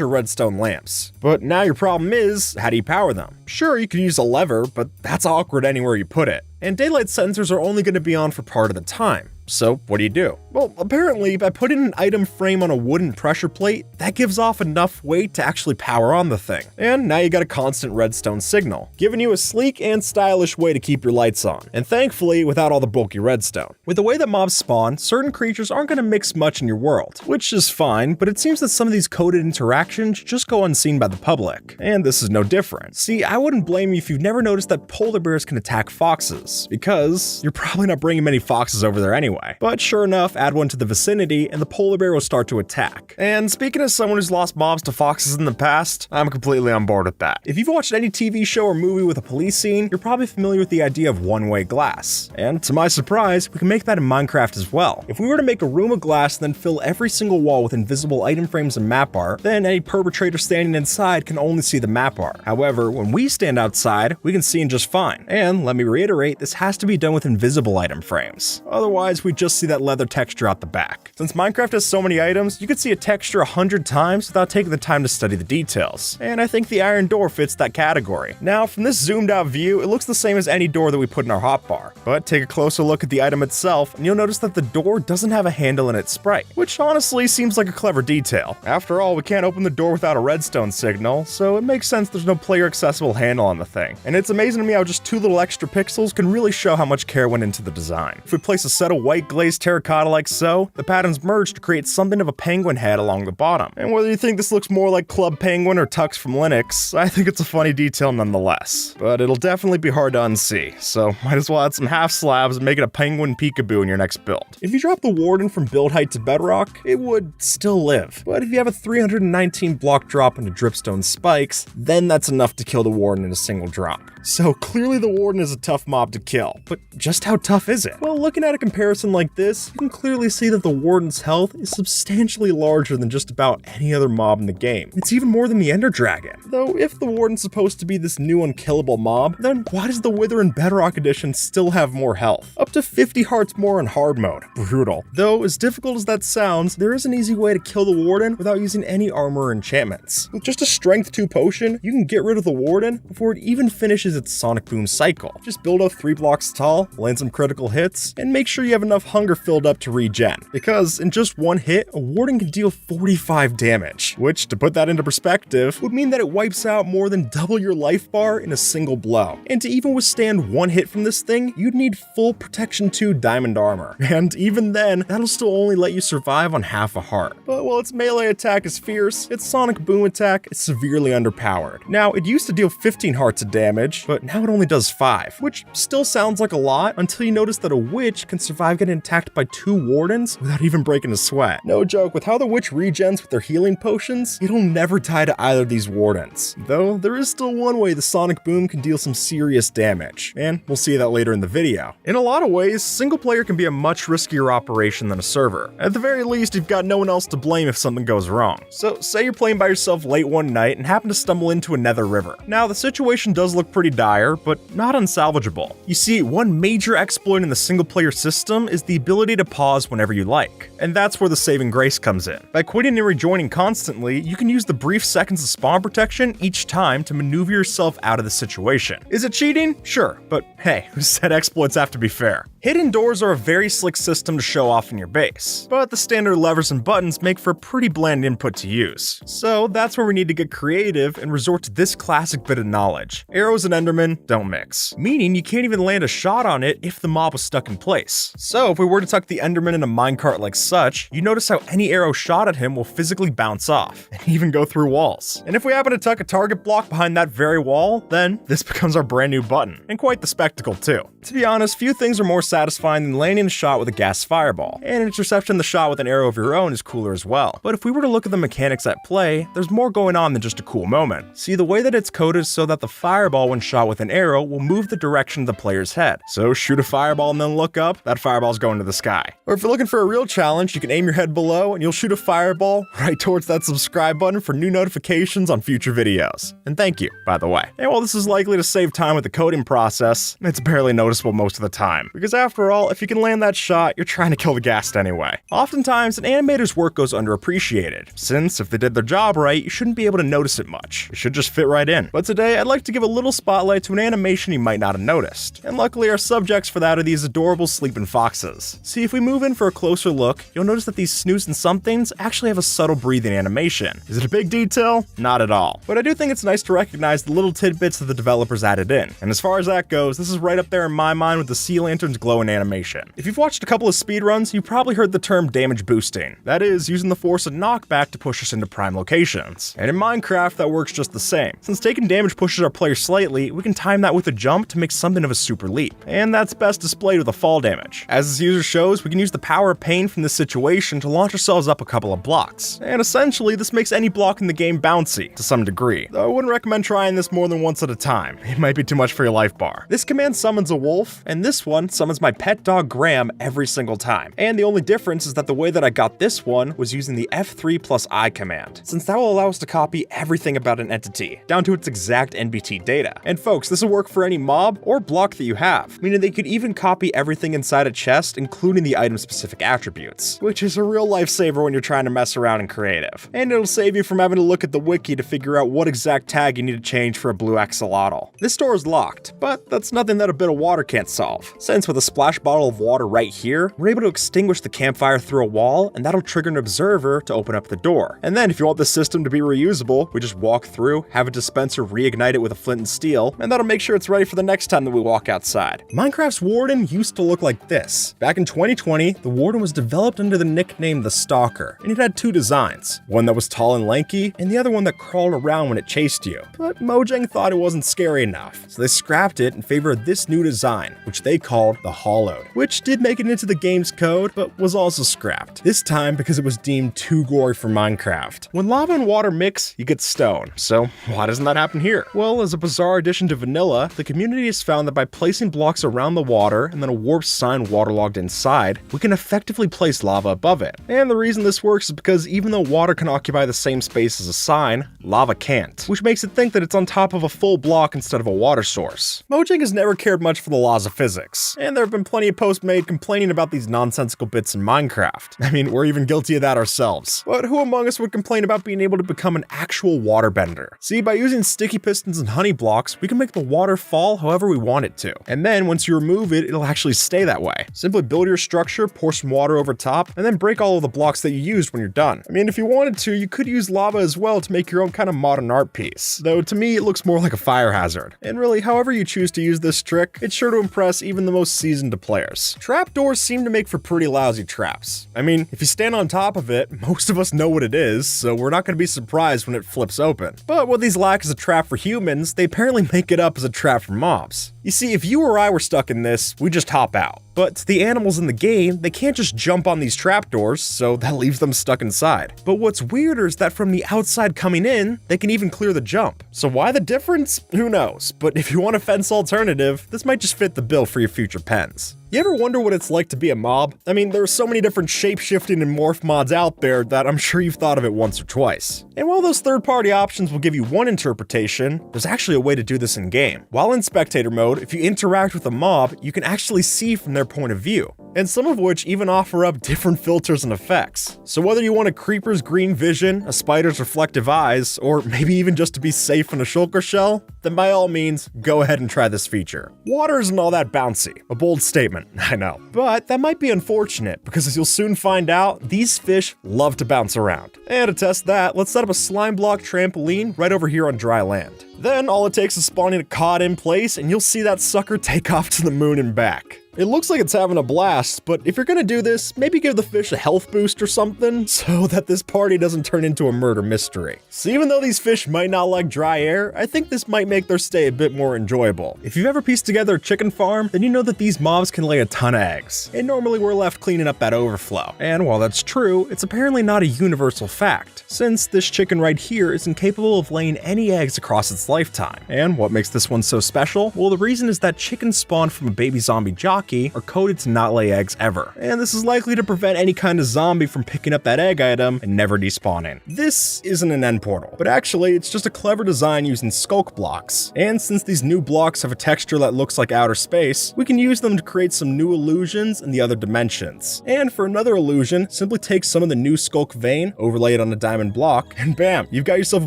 of redstone lamps. But now your problem is, how do you power them? Sure, you could use a lever, but that's awkward anywhere you put it. And daylight sensors are only going to be on for part of the time. So what do? Well, apparently, by putting an item frame on a wooden pressure plate, that gives off enough weight to actually power on the thing. And now you got a constant redstone signal, giving you a sleek and stylish way to keep your lights on. And thankfully, without all the bulky redstone. With the way that mobs spawn, certain creatures aren't going to mix much in your world, which is fine, but it seems that some of these coded interactions just go unseen by the public. And this is no different. See, I wouldn't blame you if you've never noticed that polar bears can attack foxes, because you're probably not bringing many foxes over there anyway. But sure enough, add one to the vicinity and the polar bear will start to attack. And speaking as someone who's lost mobs to foxes in the past, I'm completely on board with that. If you've watched any TV show or movie with a police scene, you're probably familiar with the idea of one-way glass. And to my surprise, we can make that in Minecraft as well. If we were to make a room of glass and then fill every single wall with invisible item frames and map art, then any perpetrator standing inside can only see the map art. However, when we stand outside, we can see in just fine. And let me reiterate, this has to be done with invisible item frames. Otherwise, we just see that leather texture out the back. Since Minecraft has so many items, you could see a texture 100 times without taking the time to study the details. And I think the iron door fits that category. Now, from this zoomed out view, it looks the same as any door that we put in our hotbar. But take a closer look at the item itself, and you'll notice that the door doesn't have a handle in its sprite, which honestly seems like a clever detail. After all, we can't open the door without a redstone signal, so it makes sense there's no player accessible handle on the thing. And it's amazing to me how just 2 little extra pixels can really show how much care went into the design. If we place a set of white glazed terracotta like so, the patterns merge to create something of a penguin head along the bottom. And whether you think this looks more like Club Penguin or Tux from Linux, I think it's a funny detail nonetheless. But it'll definitely be hard to unsee, so might as well add some half slabs and make it a penguin peekaboo in your next build. If you drop the warden from build height to bedrock, it would still live. But if you have a 319 block drop into dripstone spikes, then that's enough to kill the warden in a single drop. So clearly the warden is a tough mob to kill, but just how tough is it? Well, looking at a comparison comparison like this, you can clearly see that the Warden's health is substantially larger than just about any other mob in the game. It's even more than the Ender Dragon. Though if the Warden's supposed to be this new unkillable mob, then why does the Wither in Bedrock Edition still have more health? Up to 50 hearts more in hard mode. Brutal. Though, as difficult as that sounds, there is an easy way to kill the Warden without using any armor or enchantments. With just a Strength 2 potion, you can get rid of the Warden before it even finishes its Sonic Boom cycle. Just build up 3 blocks tall, land some critical hits, and make sure you have enough hunger filled up to regen. Because in just one hit, a Warden can deal 45 damage, which, to put that into perspective, would mean that it wipes out more than double your life bar in a single blow. And to even withstand one hit from this thing, you'd need full Protection 2 diamond armor. And even then, that'll still only let you survive on half a heart. But while its melee attack is fierce, its Sonic Boom attack is severely underpowered. Now, it used to deal 15 hearts of damage, but now it only does 5, which still sounds like a lot until you notice that a witch can survive getting attacked by 2 Wardens without even breaking a sweat. No joke, with how the witch regens with their healing potions, it'll never die to either of these Wardens. Though, there is still one way the Sonic Boom can deal some serious damage, and we'll see that later in the video. In a lot of ways, single player can be a much riskier operation than a server. At the very least, you've got no one else to blame if something goes wrong. So, say you're playing by yourself late one night and happen to stumble into a nether river. Now, the situation does look pretty dire, but not unsalvageable. You see, one major exploit in the single player system is the ability to pause whenever you like. And that's where the saving grace comes in. By quitting and rejoining constantly, you can use the brief seconds of spawn protection each time to maneuver yourself out of the situation. Is it cheating? Sure, but hey, who said exploits have to be fair? Hidden doors are a very slick system to show off in your base, but the standard levers and buttons make for a pretty bland input to use. So that's where we need to get creative and resort to this classic bit of knowledge. Arrows and Enderman don't mix, meaning you can't even land a shot on it if the mob was stuck in place. So if we were to tuck the Enderman in a minecart like such, you notice how any arrow shot at him will physically bounce off, and even go through walls. And if we happen to tuck a target block behind that very wall, then this becomes our brand new button, and quite the spectacle too. To be honest, few things are more satisfying than landing a shot with a gas fireball, and intercepting the shot with an arrow of your own is cooler as well. But if we were to look at the mechanics at play, there's more going on than just a cool moment. See, the way that it's coded is so that the fireball when shot with an arrow will move the direction of the player's head. So shoot a fireball and then look up, that fireball's going to the sky. Or if you're looking for a real challenge, you can aim your head below and you'll shoot a fireball right towards that subscribe button for new notifications on future videos. And thank you, by the way. And while this is likely to save time with the coding process, it's barely noticeable most of the time. Because after all, if you can land that shot, you're trying to kill the ghast anyway. Oftentimes, an animator's work goes underappreciated, since if they did their job right, you shouldn't be able to notice it much. It should just fit right in. But today, I'd like to give a little spotlight to an animation you might not have noticed. And luckily, our subjects for that are these adorable sleeping foxes. See, if we move in for a closer look, you'll notice that these snoozing somethings actually have a subtle breathing animation. Is it a big detail? Not at all. But I do think it's nice to recognize the little tidbits that the developers added in. And as far as that goes, this is right up there in my mind with the sea lantern's glowing animation. If you've watched a couple of speedruns, you've probably heard the term damage boosting. That is, using the force of knockback to push us into prime locations. And in Minecraft, that works just the same. Since taking damage pushes our player slightly, we can time that with a jump to make something of a super leap. And that's best displayed with a fall damage. As this user shows, we can use the power of pain from this situation to launch ourselves up a couple of blocks. And essentially, this makes any block in the game bouncy, to some degree. Though I wouldn't recommend trying this more than once at a time. It might be too much for your life bar. This command summons a wolf, and this one summons my pet dog Graham every single time. And the only difference is that the way that I got this one was using the F3+I command, since that will allow us to copy everything about an entity, down to its exact NBT data. And folks, this will work for any mob or block that you have, meaning they could even copy everything inside a chest, including the item-specific attributes, which is a real lifesaver when you're trying to mess around in creative. And it'll save you from having to look at the wiki to figure out what exact tag you need to change for a blue axolotl. This door is locked, but that's nothing that a bit of water can't solve, since with a splash bottle of water right here, we're able to extinguish the campfire through a wall, and that'll trigger an observer to open up the door. And then if you want the system to be reusable, we just walk through, have a dispenser reignite it with a flint and steel, and that'll make sure it's ready for the next time that we walk outside. Minecraft's Warden used to look like this. Back in 2020, the Warden was developed under the nickname the Stalker, and it had two designs, one that was tall and lanky, and the other one that crawled around when it chased you. But Mojang thought it wasn't scary enough, so they scrapped it in favor of this new design, which they called the Hollowed, which did make it into the game's code, but was also scrapped. This time because it was deemed too gory for Minecraft. When lava and water mix, you get stone. So why doesn't that happen here? Well, as a bizarre addition to vanilla, the community has found that by placing blocks around the water and then a warp sign waterlogged inside, we can effectively place lava above it. And the reason this works is because even though water can occupy the same space as a sign, lava can't, which makes it think that it's on top of a full block instead of a water source. Mojang has never cared much for the laws of physics, and there have been plenty of posts made complaining about these nonsensical bits in Minecraft. I mean, we're even guilty of that ourselves. But who among us would complain about being able to become an actual waterbender? See, by using sticky pistons and honey blocks, we can make the water fall however we want it to. And then once you remove it, it'll actually stay that way. Simply build your structure, pour some water over top, and then break all of the blocks that you used when you're done. I mean, if you wanted to, you could use lava as well to make your own kind of modern art piece. Though to me, it looks more like a fire hazard. And really, however you choose to use this trick, it's sure to impress even the most seasoned of players. Trapdoors seem to make for pretty lousy traps. I mean, if you stand on top of it, most of us know what it is, so we're not going to be surprised when it flips open. But what these lack as a trap for humans, they apparently make it up as a trap for mobs. You see, if you or I were stuck in this, we just hop out. But to the animals in the game, they can't just jump on these trapdoors, so that leaves them stuck inside. But what's weirder is that from the outside coming in, they can even clear the jump. So why the difference? Who knows? But if you want a fence alternative, this might just fit the bill for your future pens. You ever wonder what it's like to be a mob? I mean, there are so many different shape-shifting and morph mods out there that I'm sure you've thought of it once or twice. And while those third-party options will give you one interpretation, there's actually a way to do this in-game. While in spectator mode, if you interact with a mob, you can actually see from their point of view, and some of which even offer up different filters and effects. So whether you want a creeper's green vision, a spider's reflective eyes, or maybe even just to be safe in a shulker shell, then by all means, go ahead and try this feature. Water isn't all that bouncy. A bold statement, I know. But that might be unfortunate, because as you'll soon find out, these fish love to bounce around. And to test that, let's set up a slime block trampoline right over here on dry land. Then all it takes is spawning a cod in place, and you'll see that sucker take off to the moon and back. It looks like it's having a blast, but if you're gonna do this, maybe give the fish a health boost or something, so that this party doesn't turn into a murder mystery. So even though these fish might not like dry air, I think this might make their stay a bit more enjoyable. If you've ever pieced together a chicken farm, then you know that these mobs can lay a ton of eggs, and normally we're left cleaning up that overflow. And while that's true, it's apparently not a universal fact, since this chicken right here is incapable of laying any eggs across its lifetime. And what makes this one so special? Well, the reason is that chickens spawned from a baby zombie jockey are coded to not lay eggs ever, and this is likely to prevent any kind of zombie from picking up that egg item and never despawning. This isn't an end portal, but actually it's just a clever design using skulk blocks, and since these new blocks have a texture that looks like outer space, we can use them to create some new illusions in the other dimensions. And for another illusion, simply take some of the new skulk vein, overlay it on a diamond block, and bam, you've got yourself a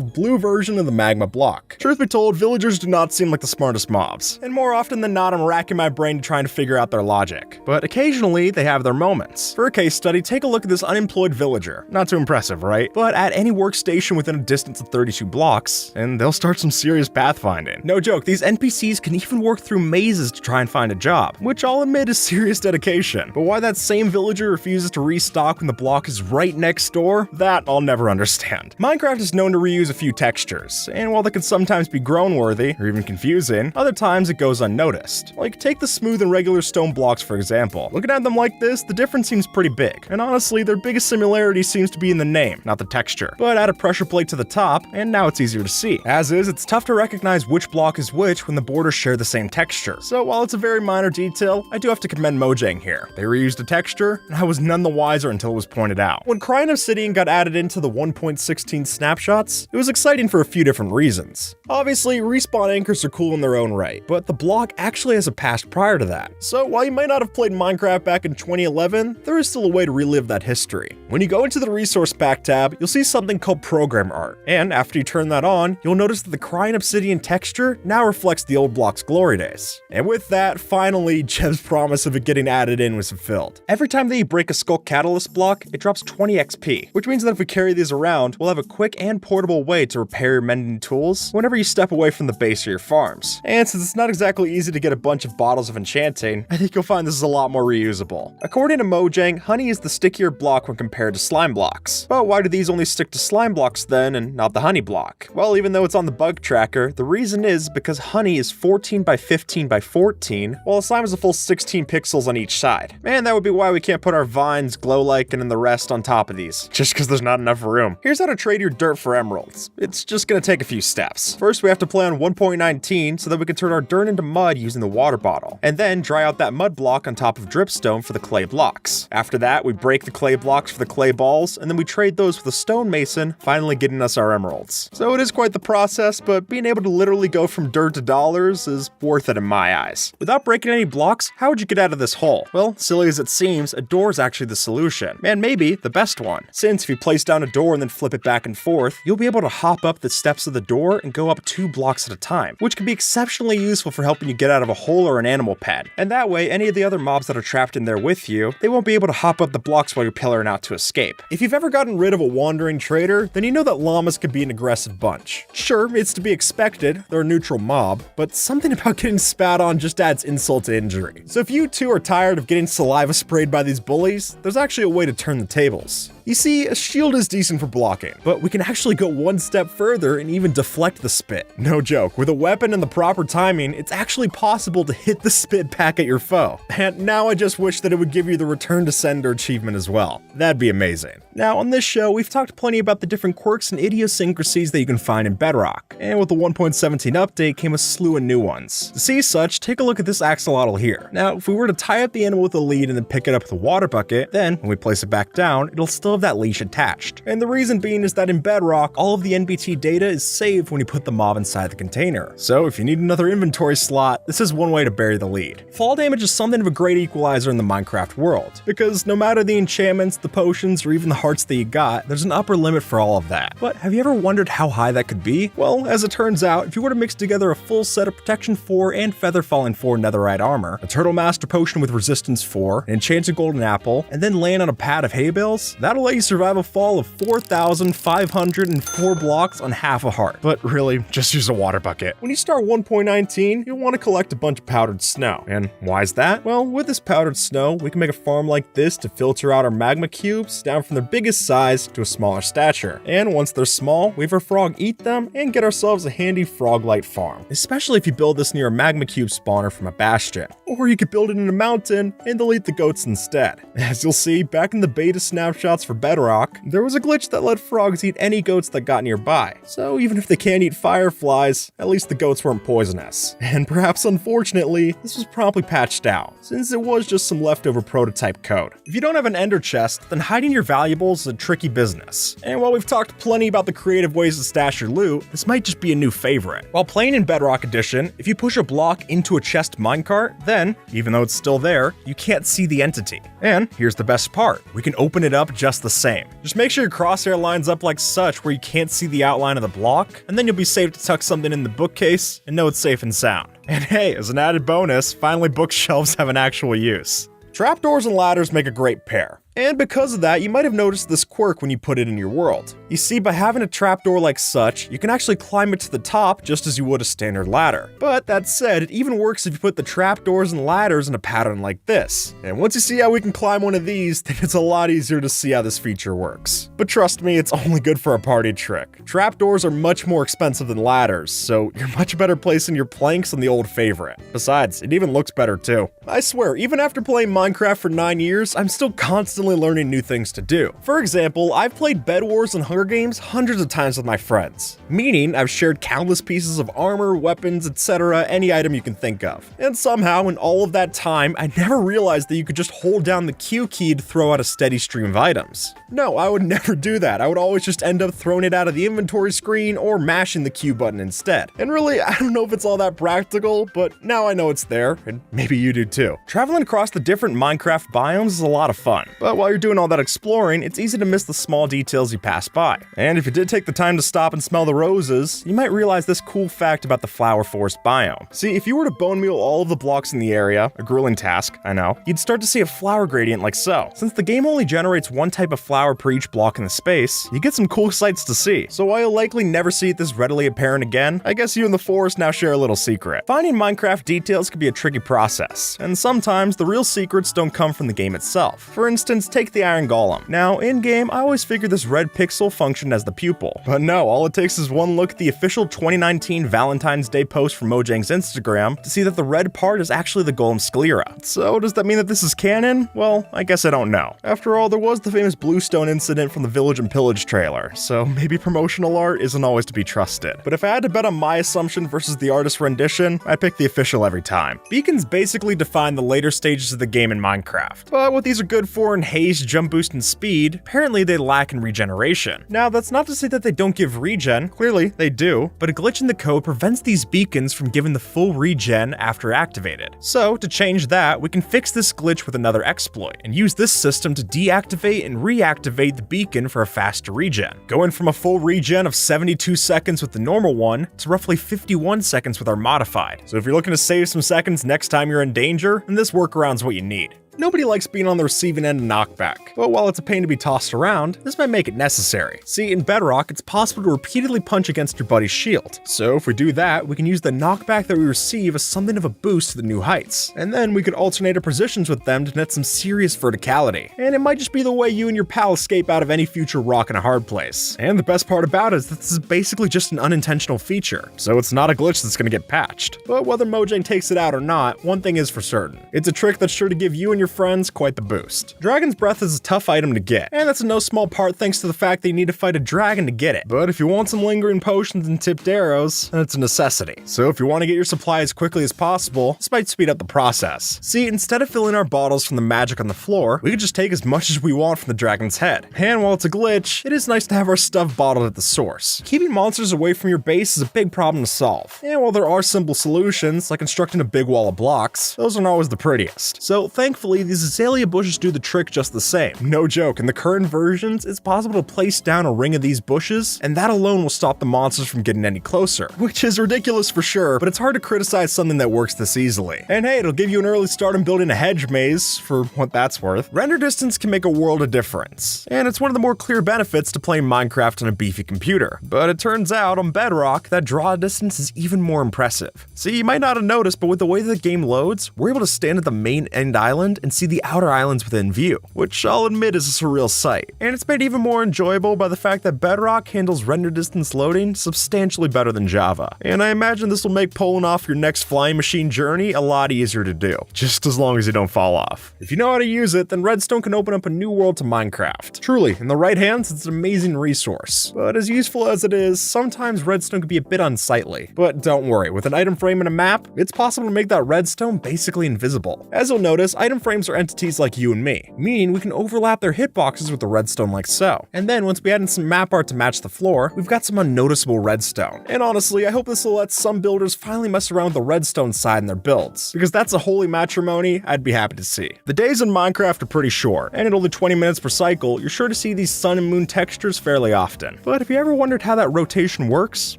blue version of the magma block. Truth be told, villagers do not seem like the smartest mobs, and more often than not I'm racking my brain trying to figure out their logic. But occasionally, they have their moments. For a case study, take a look at this unemployed villager. Not too impressive, right? But add any workstation within a distance of 32 blocks, and they'll start some serious pathfinding. No joke, these NPCs can even work through mazes to try and find a job, which I'll admit is serious dedication. But why that same villager refuses to restock when the block is right next door, that I'll never understand. Minecraft is known to reuse a few textures, and while they can sometimes be groan-worthy, or even confusing, other times it goes unnoticed. Like, take the smooth and regular stone blocks for example. Looking at them like this, the difference seems pretty big, and honestly their biggest similarity seems to be in the name, not the texture. But add a pressure plate to the top, and now it's easier to see. As is, it's tough to recognize which block is which when the borders share the same texture. So while it's a very minor detail, I do have to commend Mojang here. They reused a texture, and I was none the wiser until it was pointed out. When Crying Obsidian got added into the 1.16 snapshots, it was exciting for a few different reasons. Obviously, respawn anchors are cool in their own right, but the block actually has a past prior to that. So while you might not have played Minecraft back in 2011, there is still a way to relive that history. When you go into the resource pack tab, you'll see something called program art, and after you turn that on, you'll notice that the Crying Obsidian texture now reflects the old block's glory days. And with that, finally, Jeb's promise of it getting added in was fulfilled. Every time that you break a Skulk Catalyst block, it drops 20 XP, which means that if we carry these around, we'll have a quick and portable way to repair your mending tools whenever you step away from the base of your farms. And since it's not exactly easy to get a bunch of bottles of enchanting, I think you'll find this is a lot more reusable. According to Mojang, honey is the stickier block when compared to slime blocks. But why do these only stick to slime blocks then and not the honey block? Well, even though it's on the bug tracker, the reason is because honey is 14 by 15 by 14, while slime is a full 16 pixels on each side. And that would be why we can't put our vines, glow lichen, and the rest on top of these, just because there's not enough room. Here's how to trade your dirt for emeralds. It's just gonna take a few steps. First, we have to play on 1.19 so that we can turn our dirt into mud using the water bottle, and then dry out that mud block on top of dripstone for the clay blocks. After that, we break the clay blocks for the clay balls, and then we trade those with a stonemason, finally getting us our emeralds. So it is quite the process, but being able to literally go from dirt to dollars is worth it in my eyes. Without breaking any blocks, how would you get out of this hole? Well, silly as it seems, a door is actually the solution, and maybe the best one. Since if you place down a door and then flip it back and forth, you'll be able to hop up the steps of the door and go up 2 blocks at a time, which can be exceptionally useful for helping you get out of a hole or an animal pen. And that way, any of the other mobs that are trapped in there with you, they won't be able to hop up the blocks while you're pillaring out to escape. If you've ever gotten rid of a wandering trader, then you know that llamas can be an aggressive bunch. Sure, it's to be expected, they're a neutral mob, but something about getting spat on just adds insult to injury. So if you too are tired of getting saliva sprayed by these bullies, there's actually a way to turn the tables. You see, a shield is decent for blocking, but we can actually go one step further and even deflect the spit. No joke, with a weapon and the proper timing, it's actually possible to hit the spit back at your foe. And now I just wish that it would give you the Return to Sender achievement as well. That'd be amazing. Now, on this show, we've talked plenty about the different quirks and idiosyncrasies that you can find in Bedrock, and with the 1.17 update came a slew of new ones. To see such, take a look at this axolotl here. Now, if we were to tie up the animal with a lead and then pick it up with a water bucket, then when we place it back down, it'll still have that leash attached. And the reason being is that in Bedrock, all of the NBT data is saved when you put the mob inside the container. So if you need another inventory slot, this is one way to bury the lead. Fall damage is something of a great equalizer in the Minecraft world, because no matter the enchantments, the potions, or even the hearts that you got, there's an upper limit for all of that. But have you ever wondered how high that could be? Well, as it turns out, if you were to mix together a full set of Protection 4 and Feather Falling 4 netherite armor, a Turtle Master potion with Resistance 4, an enchanted golden apple, and then land on a pad of hay bales, that'll let you survive a fall of 4,504 blocks on half a heart. But really, just use a water bucket. When you start 1.19, you'll want to collect a bunch of powdered snow. And why is that? Well, with this powdered snow, we can make a farm like this to filter out our magma cubes down from their biggest size to a smaller stature. And once they're small, we have our frog eat them and get ourselves a handy frog-light farm. Especially if you build this near a magma cube spawner from a bastion. Or you could build it in a mountain and they'll eat the goats instead. As you'll see, back in the beta snapshots for Bedrock, there was a glitch that let frogs eat any goats that got nearby. So even if they can't eat fireflies, at least the goats weren't poisonous. And perhaps unfortunately, this was promptly patched out, since it was just some leftover prototype code. If you don't have an ender chest, then hiding your valuables is a tricky business. And while we've talked plenty about the creative ways to stash your loot, this might just be a new favorite. While playing in Bedrock Edition, if you push a block into a chest minecart, then, even though it's still there, you can't see the entity. And here's the best part, we can open it up just the same. Just make sure your crosshair lines up like such where you can't see the outline of the block, and then you'll be safe to tuck something in the bookcase and know it's safe and sound. And hey, as an added bonus, finally bookshelves have an actual use. Trapdoors and ladders make a great pair. And because of that, you might have noticed this quirk when you put it in your world. You see, by having a trapdoor like such, you can actually climb it to the top just as you would a standard ladder. But that said, it even works if you put the trapdoors and ladders in a pattern like this. And once you see how we can climb one of these, then it's a lot easier to see how this feature works. But trust me, it's only good for a party trick. Trapdoors are much more expensive than ladders, so you're much better placing your planks on the old favorite. Besides, it even looks better too. I swear, even after playing Minecraft for 9 years, I'm still constantly learning new things to do. For example, I've played Bed Wars and Hunger Games hundreds of times with my friends, meaning I've shared countless pieces of armor, weapons, etc., any item you can think of. And somehow, in all of that time, I never realized that you could just hold down the Q key to throw out a steady stream of items. No, I would never do that. I would always just end up throwing it out of the inventory screen or mashing the Q button instead. And really, I don't know if it's all that practical, but now I know it's there, and maybe you do too. Traveling across the different Minecraft biomes is a lot of fun, but But while you're doing all that exploring, it's easy to miss the small details you pass by. And if you did take the time to stop and smell the roses, you might realize this cool fact about the flower forest biome. See, if you were to bone meal all of the blocks in the area, a grueling task, I know, you'd start to see a flower gradient like so. Since the game only generates one type of flower per each block in the space, you get some cool sights to see. So while you'll likely never see it this readily apparent again, I guess you and the forest now share a little secret. Finding Minecraft details can be a tricky process, and sometimes the real secrets don't come from the game itself. For instance, take the Iron Golem. Now, in-game, I always figured this red pixel functioned as the pupil. But no, all it takes is one look at the official 2019 Valentine's Day post from Mojang's Instagram to see that the red part is actually the Golem's sclera. So does that mean that this is canon? Well, I guess I don't know. After all, there was the famous Bluestone incident from the Village and Pillage trailer, so maybe promotional art isn't always to be trusted. But if I had to bet on my assumption versus the artist's rendition, I'd pick the official every time. Beacons basically define the later stages of the game in Minecraft, but what these are good for in haste, jump boost, and speed, apparently they lack in regeneration. Now, that's not to say that they don't give regen, clearly they do, but a glitch in the code prevents these beacons from giving the full regen after activated. So, to change that, we can fix this glitch with another exploit, and use this system to deactivate and reactivate the beacon for a faster regen, going from a full regen of 72 seconds with the normal one to roughly 51 seconds with our modified. So if you're looking to save some seconds next time you're in danger, then this workaround's what you need. Nobody likes being on the receiving end of knockback, but while it's a pain to be tossed around, this might make it necessary. See, in Bedrock, it's possible to repeatedly punch against your buddy's shield. So if we do that, we can use the knockback that we receive as something of a boost to the new heights. And then we could alternate our positions with them to net some serious verticality. And it might just be the way you and your pal escape out of any future rock in a hard place. And the best part about it is that this is basically just an unintentional feature, so it's not a glitch that's gonna get patched. But whether Mojang takes it out or not, one thing is for certain. It's a trick that's sure to give you and your friends quite the boost. Dragon's Breath is a tough item to get, and that's in no small part thanks to the fact that you need to fight a dragon to get it. But if you want some lingering potions and tipped arrows, then it's a necessity. So if you want to get your supply as quickly as possible, this might speed up the process. See, instead of filling our bottles from the magic on the floor, we can just take as much as we want from the dragon's head. And while it's a glitch, it is nice to have our stuff bottled at the source. Keeping monsters away from your base is a big problem to solve. And while there are simple solutions, like constructing a big wall of blocks, those aren't always the prettiest. So thankfully, these azalea bushes do the trick just the same. No joke, in the current versions, it's possible to place down a ring of these bushes, and that alone will stop the monsters from getting any closer. Which is ridiculous for sure, but it's hard to criticize something that works this easily. And hey, it'll give you an early start in building a hedge maze, for what that's worth. Render distance can make a world of difference, and it's one of the more clear benefits to playing Minecraft on a beefy computer. But it turns out, on Bedrock, that draw distance is even more impressive. See, you might not have noticed, but with the way that the game loads, we're able to stand at the main end island and see the outer islands within view, which I'll admit is a surreal sight. And it's made even more enjoyable by the fact that Bedrock handles render distance loading substantially better than Java. And I imagine this will make pulling off your next flying machine journey a lot easier to do, just as long as you don't fall off. If you know how to use it, then Redstone can open up a new world to Minecraft. Truly, in the right hands, it's an amazing resource. But as useful as it is, sometimes Redstone can be a bit unsightly. But don't worry, with an item frame and a map, it's possible to make that redstone basically invisible. As you'll notice, item frames are entities like you and me, meaning we can overlap their hitboxes with the redstone like so. And then once we add in some map art to match the floor, we've got some unnoticeable redstone. And honestly, I hope this will let some builders finally mess around with the redstone side in their builds, because that's a holy matrimony I'd be happy to see. The days in Minecraft are pretty short, and at only 20 minutes per cycle, you're sure to see these sun and moon textures fairly often. But if you ever wondered how that rotation works,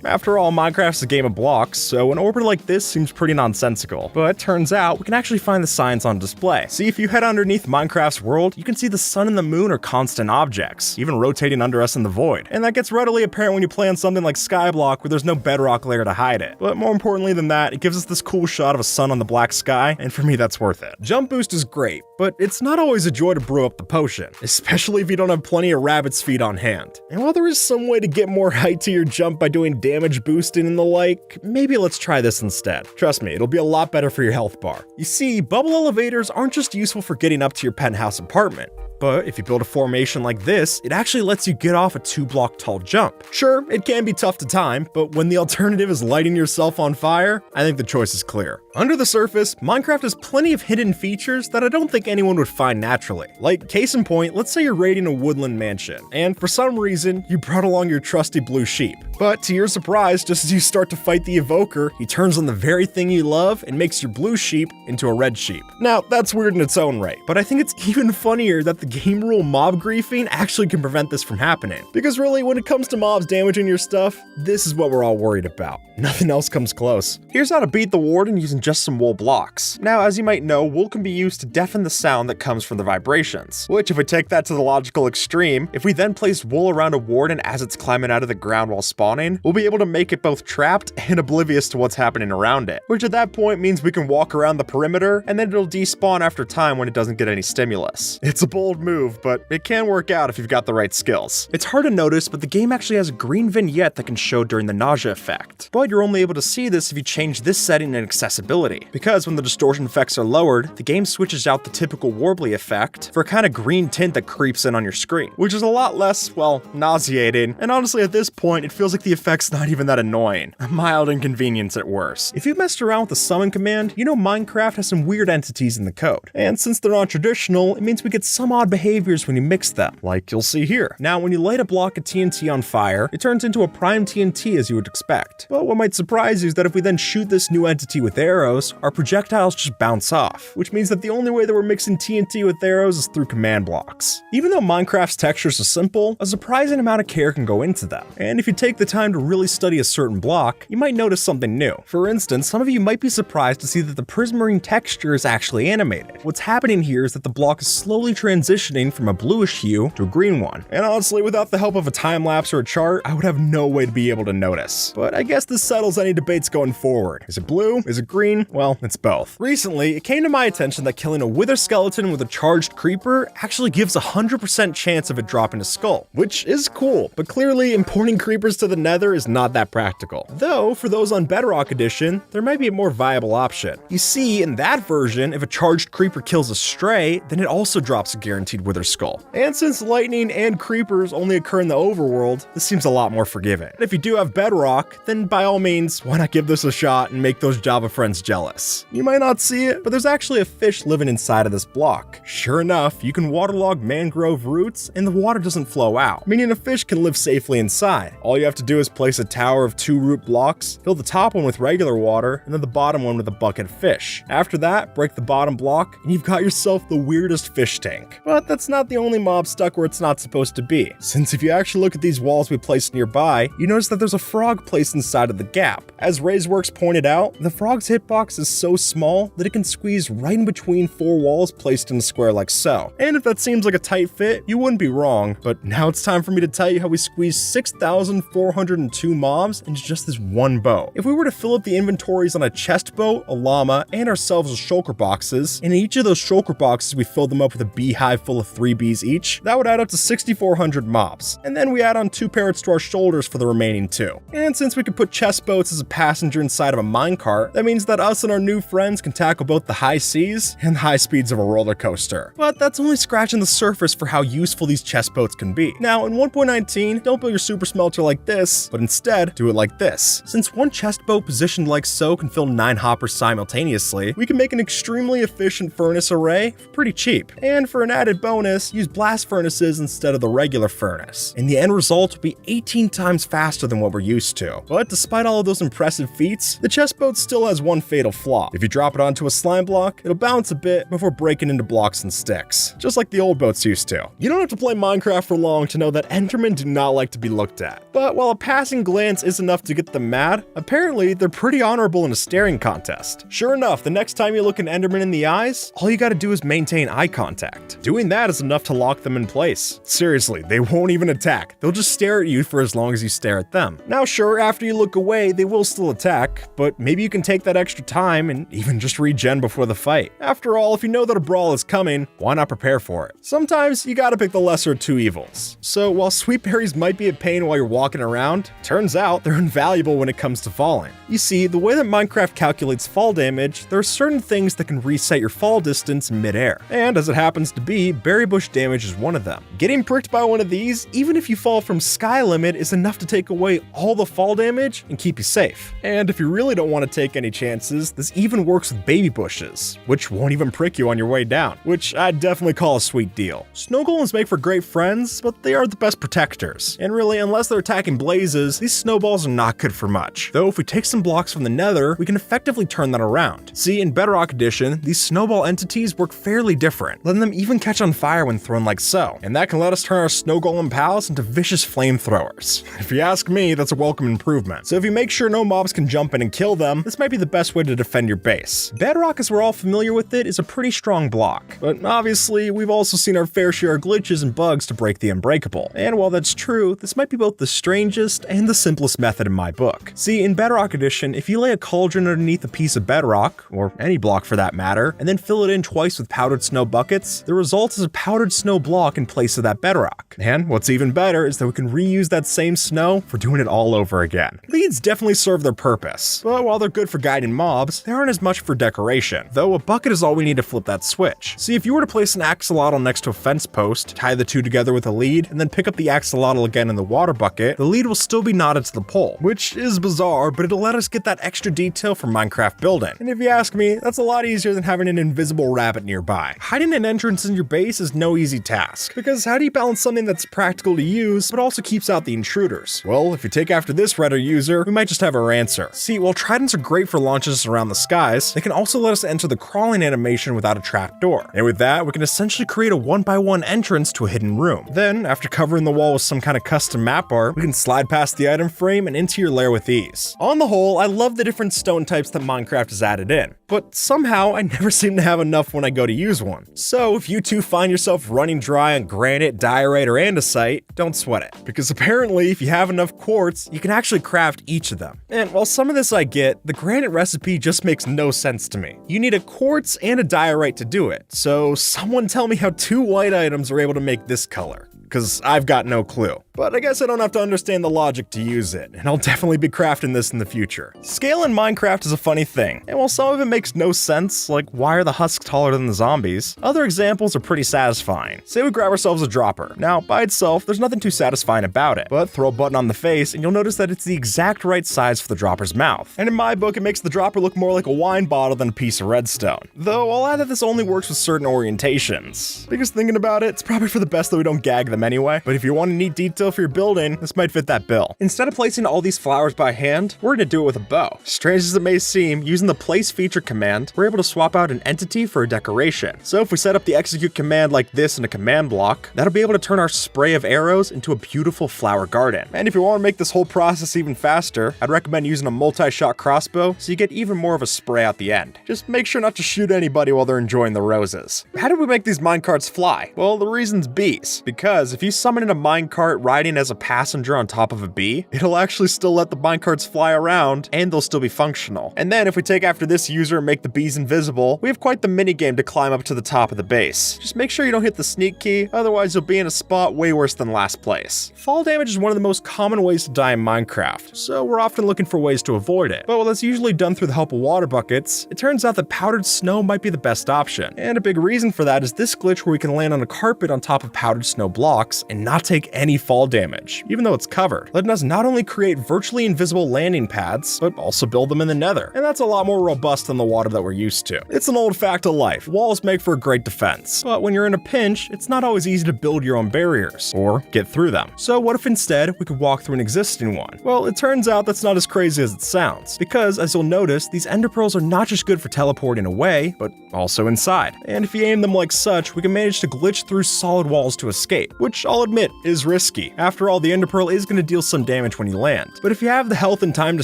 after all, Minecraft's a game of blocks, so an orbit like this seems pretty nonsensical. But turns out, we can actually find the science on display. See, if you head underneath Minecraft's world, you can see the sun and the moon are constant objects, even rotating under us in the void. And that gets readily apparent when you play on something like Skyblock where there's no bedrock layer to hide it. But more importantly than that, it gives us this cool shot of a sun on the black sky, and for me that's worth it. Jump boost is great, but it's not always a joy to brew up the potion, especially if you don't have plenty of rabbit's feet on hand. And while there is some way to get more height to your jump by doing damage boosting and the like, maybe let's try this instead. Trust me, it'll be a lot better for your health bar. You see, bubble elevators aren't just useful for getting up to your penthouse apartment. But if you build a formation like this, it actually lets you get off a 2-block tall jump. Sure, it can be tough to time, but when the alternative is lighting yourself on fire, I think the choice is clear. Under the surface, Minecraft has plenty of hidden features that I don't think anyone would find naturally. Like, case in point, let's say you're raiding a woodland mansion, and for some reason, you brought along your trusty blue sheep. But to your surprise, just as you start to fight the evoker, he turns on the very thing you love and makes your blue sheep into a red sheep. Now, that's weird in its own right, but I think it's even funnier that the game rule mob griefing actually can prevent this from happening. Because really, when it comes to mobs damaging your stuff, this is what we're all worried about. Nothing else comes close. Here's how to beat the warden using just some wool blocks. Now, as you might know, wool can be used to deafen the sound that comes from the vibrations, which if we take that to the logical extreme, if we then place wool around a warden as it's climbing out of the ground while spawning, we'll be able to make it both trapped and oblivious to what's happening around it, which at that point means we can walk around the perimeter and then it'll despawn after time when it doesn't get any stimulus. It's a bold move, but it can work out if you've got the right skills. It's hard to notice, but the game actually has a green vignette that can show during the nausea effect, but you're only able to see this if you change this setting in accessibility, because when the distortion effects are lowered, the game switches out the typical warbly effect for a kind of green tint that creeps in on your screen, which is a lot less, well, nauseating, and honestly at this point it feels like the effect's not even that annoying. A mild inconvenience at worst. If you've messed around with the summon command, you know Minecraft has some weird entities in the code, and since they're not traditional, it means we get some odd behaviors when you mix them, like you'll see here. Now when you light a block of TNT on fire, it turns into a prime TNT as you would expect, but what might surprise you is that if we then shoot this new entity with arrows, our projectiles just bounce off, which means that the only way that we're mixing TNT with arrows is through command blocks. Even though Minecraft's textures are simple, a surprising amount of care can go into them, and if you take the time to really study a certain block, you might notice something new. For instance, some of you might be surprised to see that the prismarine texture is actually animated. What's happening here is that the block is slowly transitioning from a bluish hue to a green one, and honestly, without the help of a time lapse or a chart, I would have no way to be able to notice. But I guess this settles any debates going forward. Is it blue? Is it green? Well, it's both. Recently, it came to my attention that killing a wither skeleton with a charged creeper actually gives a 100% chance of it dropping a skull, which is cool, but clearly importing creepers to the nether is not that practical. Though, for those on Bedrock Edition, there might be a more viable option. You see, in that version, if a charged creeper kills a stray, then it also drops a guaranteed wither skull. And since lightning and creepers only occur in the overworld, this seems a lot more forgiving. And if you do have Bedrock, then by all means, why not give this a shot and make those Java friends jealous? You might not see it, but there's actually a fish living inside of this block. Sure enough, you can waterlog mangrove roots and the water doesn't flow out, meaning a fish can live safely inside. All you have to do is place a tower of 2 root blocks, fill the top one with regular water, and then the bottom one with a bucket of fish. After that, break the bottom block, and you've got yourself the weirdest fish tank. But that's not the only mob stuck where it's not supposed to be, since if you actually look at these walls we placed nearby, you notice that there's a frog placed inside of the gap. As RaiseWorks pointed out, the frog's hitbox is so small that it can squeeze right in between 4 walls placed in a square like so. And if that seems like a tight fit, you wouldn't be wrong, but now it's time for me to tell you how we squeezed 6,402 mobs into just this one boat. If we were to fill up the inventories on a chest boat, a llama, and ourselves with shulker boxes, and in each of those shulker boxes we filled them up with a beehive full of 3 bees each, that would add up to 6,400 mobs. And then we add on 2 parrots to our shoulders for the remaining 2. And since we could put chest boats as a passenger inside of a minecart, that means that us and our new friends can tackle both the high seas and the high speeds of a roller coaster. But that's only scratching the surface for how useful these chest boats can be. Now, in 1.19, don't build your super smelter like this, but instead, do it like this. Since one chest boat positioned like so can fill 9 hoppers simultaneously, we can make an extremely efficient furnace array for pretty cheap. And for an added bonus, use blast furnaces instead of the regular furnace. And the end result will be 18 times faster than what we're used to. But despite all of those impressive feats, the chest boat still has one fatal flaw. If you drop it onto a slime block, it'll bounce a bit before breaking into blocks and sticks, just like the old boats used to. You don't have to play Minecraft for long to know that Endermen do not like to be looked at. But while a passing glance is enough to get them mad, apparently they're pretty honorable in a staring contest. Sure enough, the next time you look an Enderman in the eyes, all you gotta do is maintain eye contact. Doing that is enough to lock them in place. Seriously, they won't even attack. They'll just stare at you for as long as you stare at them. Now sure, after you look away, they will still attack, but maybe you can take that extra time and even just regen before the fight. After all, if you know that a brawl is coming, why not prepare for it? Sometimes you gotta pick the lesser of 2 evils. So while sweet berries might be a pain while you're walking around, turns out they're invaluable when it comes to falling. You see, the way that Minecraft calculates fall damage, there are certain things that can reset your fall distance in midair. And as it happens to be, berry bush damage is one of them. Getting pricked by one of these, even if you fall from sky limit, is enough to take away all the fall damage and keep you safe. And if you really don't want to take any chances, this even works with baby bushes, which won't even prick you on your way down, which I'd definitely call a sweet deal. Snow golems make for great friends, but they are the best protectors. And really, unless they're attacking blazes, these snowballs are not good for much. Though if we take some blocks from the nether, we can effectively turn that around. See, in Bedrock Edition, these snowball entities work fairly different, letting them even catch catch on fire when thrown like so, and that can let us turn our snow golem pals into vicious flamethrowers. If you ask me, that's a welcome improvement. So if you make sure no mobs can jump in and kill them, this might be the best way to defend your base. Bedrock, as we're all familiar with it, is a pretty strong block, but obviously we've also seen our fair share of glitches and bugs to break the unbreakable. And while that's true, this might be both the strangest and the simplest method in my book. See, in Bedrock Edition, if you lay a cauldron underneath a piece of bedrock, or any block for that matter, and then fill it in twice with powdered snow buckets, the result is a powdered snow block in place of that bedrock. And what's even better is that we can reuse that same snow for doing it all over again. Leads definitely serve their purpose, but while they're good for guiding mobs, they aren't as much for decoration, though a bucket is all we need to flip that switch. See, if you were to place an axolotl next to a fence post, tie the two together with a lead, and then pick up the axolotl again in the water bucket, the lead will still be knotted to the pole, which is bizarre, but it'll let us get that extra detail for Minecraft building. And if you ask me, that's a lot easier than having an invisible rabbit nearby. Hiding an entrance in your base is no easy task, because how do you balance something that's practical to use, but also keeps out the intruders? Well, if you take after this Reddit user, we might just have our answer. See, while tridents are great for launches around the skies, they can also let us enter the crawling animation without a trapdoor. And with that, we can essentially create a 1x1 entrance to a hidden room. Then, after covering the wall with some kind of custom map art, we can slide past the item frame and into your lair with ease. On the whole, I love the different stone types that Minecraft has added in, but somehow I never seem to have enough when I go to use one. So if you too find yourself running dry on granite, diorite, or andesite, don't sweat it, because apparently if you have enough quartz, you can actually craft each of them. And while some of this I get, the granite recipe just makes no sense to me. You need a quartz and a diorite to do it, so someone tell me how 2 white items are able to make this color, because I've got no clue. But I guess I don't have to understand the logic to use it, and I'll definitely be crafting this in the future. Scale in Minecraft is a funny thing, and while some of it makes no sense, like why are the husks taller than the zombies, other examples are pretty satisfying. Say we grab ourselves a dropper. Now, by itself, there's nothing too satisfying about it, but throw a button on the face and you'll notice that it's the exact right size for the dropper's mouth. And in my book, it makes the dropper look more like a wine bottle than a piece of redstone. Though I'll add that this only works with certain orientations, because thinking about it, it's probably for the best that we don't gag them anyway. But if you want a neat detail for your building, this might fit that bill. Instead of placing all these flowers by hand, we're gonna do it with a bow. Strange as it may seem, using the place feature command, we're able to swap out an entity for a decoration. So if we set up the execute command like this in a command block, that'll be able to turn our spray of arrows into a beautiful flower garden. And if you want to make this whole process even faster, I'd recommend using a multi-shot crossbow so you get even more of a spray at the end. Just make sure not to shoot anybody while they're enjoying the roses. How did we make these minecarts fly? Well, the reason's bees, because if you summon in a minecart riding as a passenger on top of a bee, it'll actually still let the minecarts fly around and they'll still be functional. And then if we take after this user and make the bees invisible, we have quite the minigame to climb up to the top of the base. Just make sure you don't hit the sneak key, otherwise you'll be in a spot way worse than last place. Fall damage is one of the most common ways to die in Minecraft, so we're often looking for ways to avoid it. But while that's usually done through the help of water buckets, it turns out that powdered snow might be the best option. And a big reason for that is this glitch where we can land on a carpet on top of powdered snow blocks and not take any fall damage, even though it's covered, letting us not only create virtually invisible landing pads, but also build them in the nether. And that's a lot more robust than the water that we're used to. It's an old fact of life. Walls make for a great defense, but when you're in a pinch, it's not always easy to build your own barriers, or get through them. So what if instead we could walk through an existing one? Well, it turns out that's not as crazy as it sounds, because as you'll notice, these ender pearls are not just good for teleporting away, but also inside. And if you aim them like such, we can manage to glitch through solid walls to escape, which I'll admit is risky. After all, the ender pearl is going to deal some damage when you land. But if you have the health and time to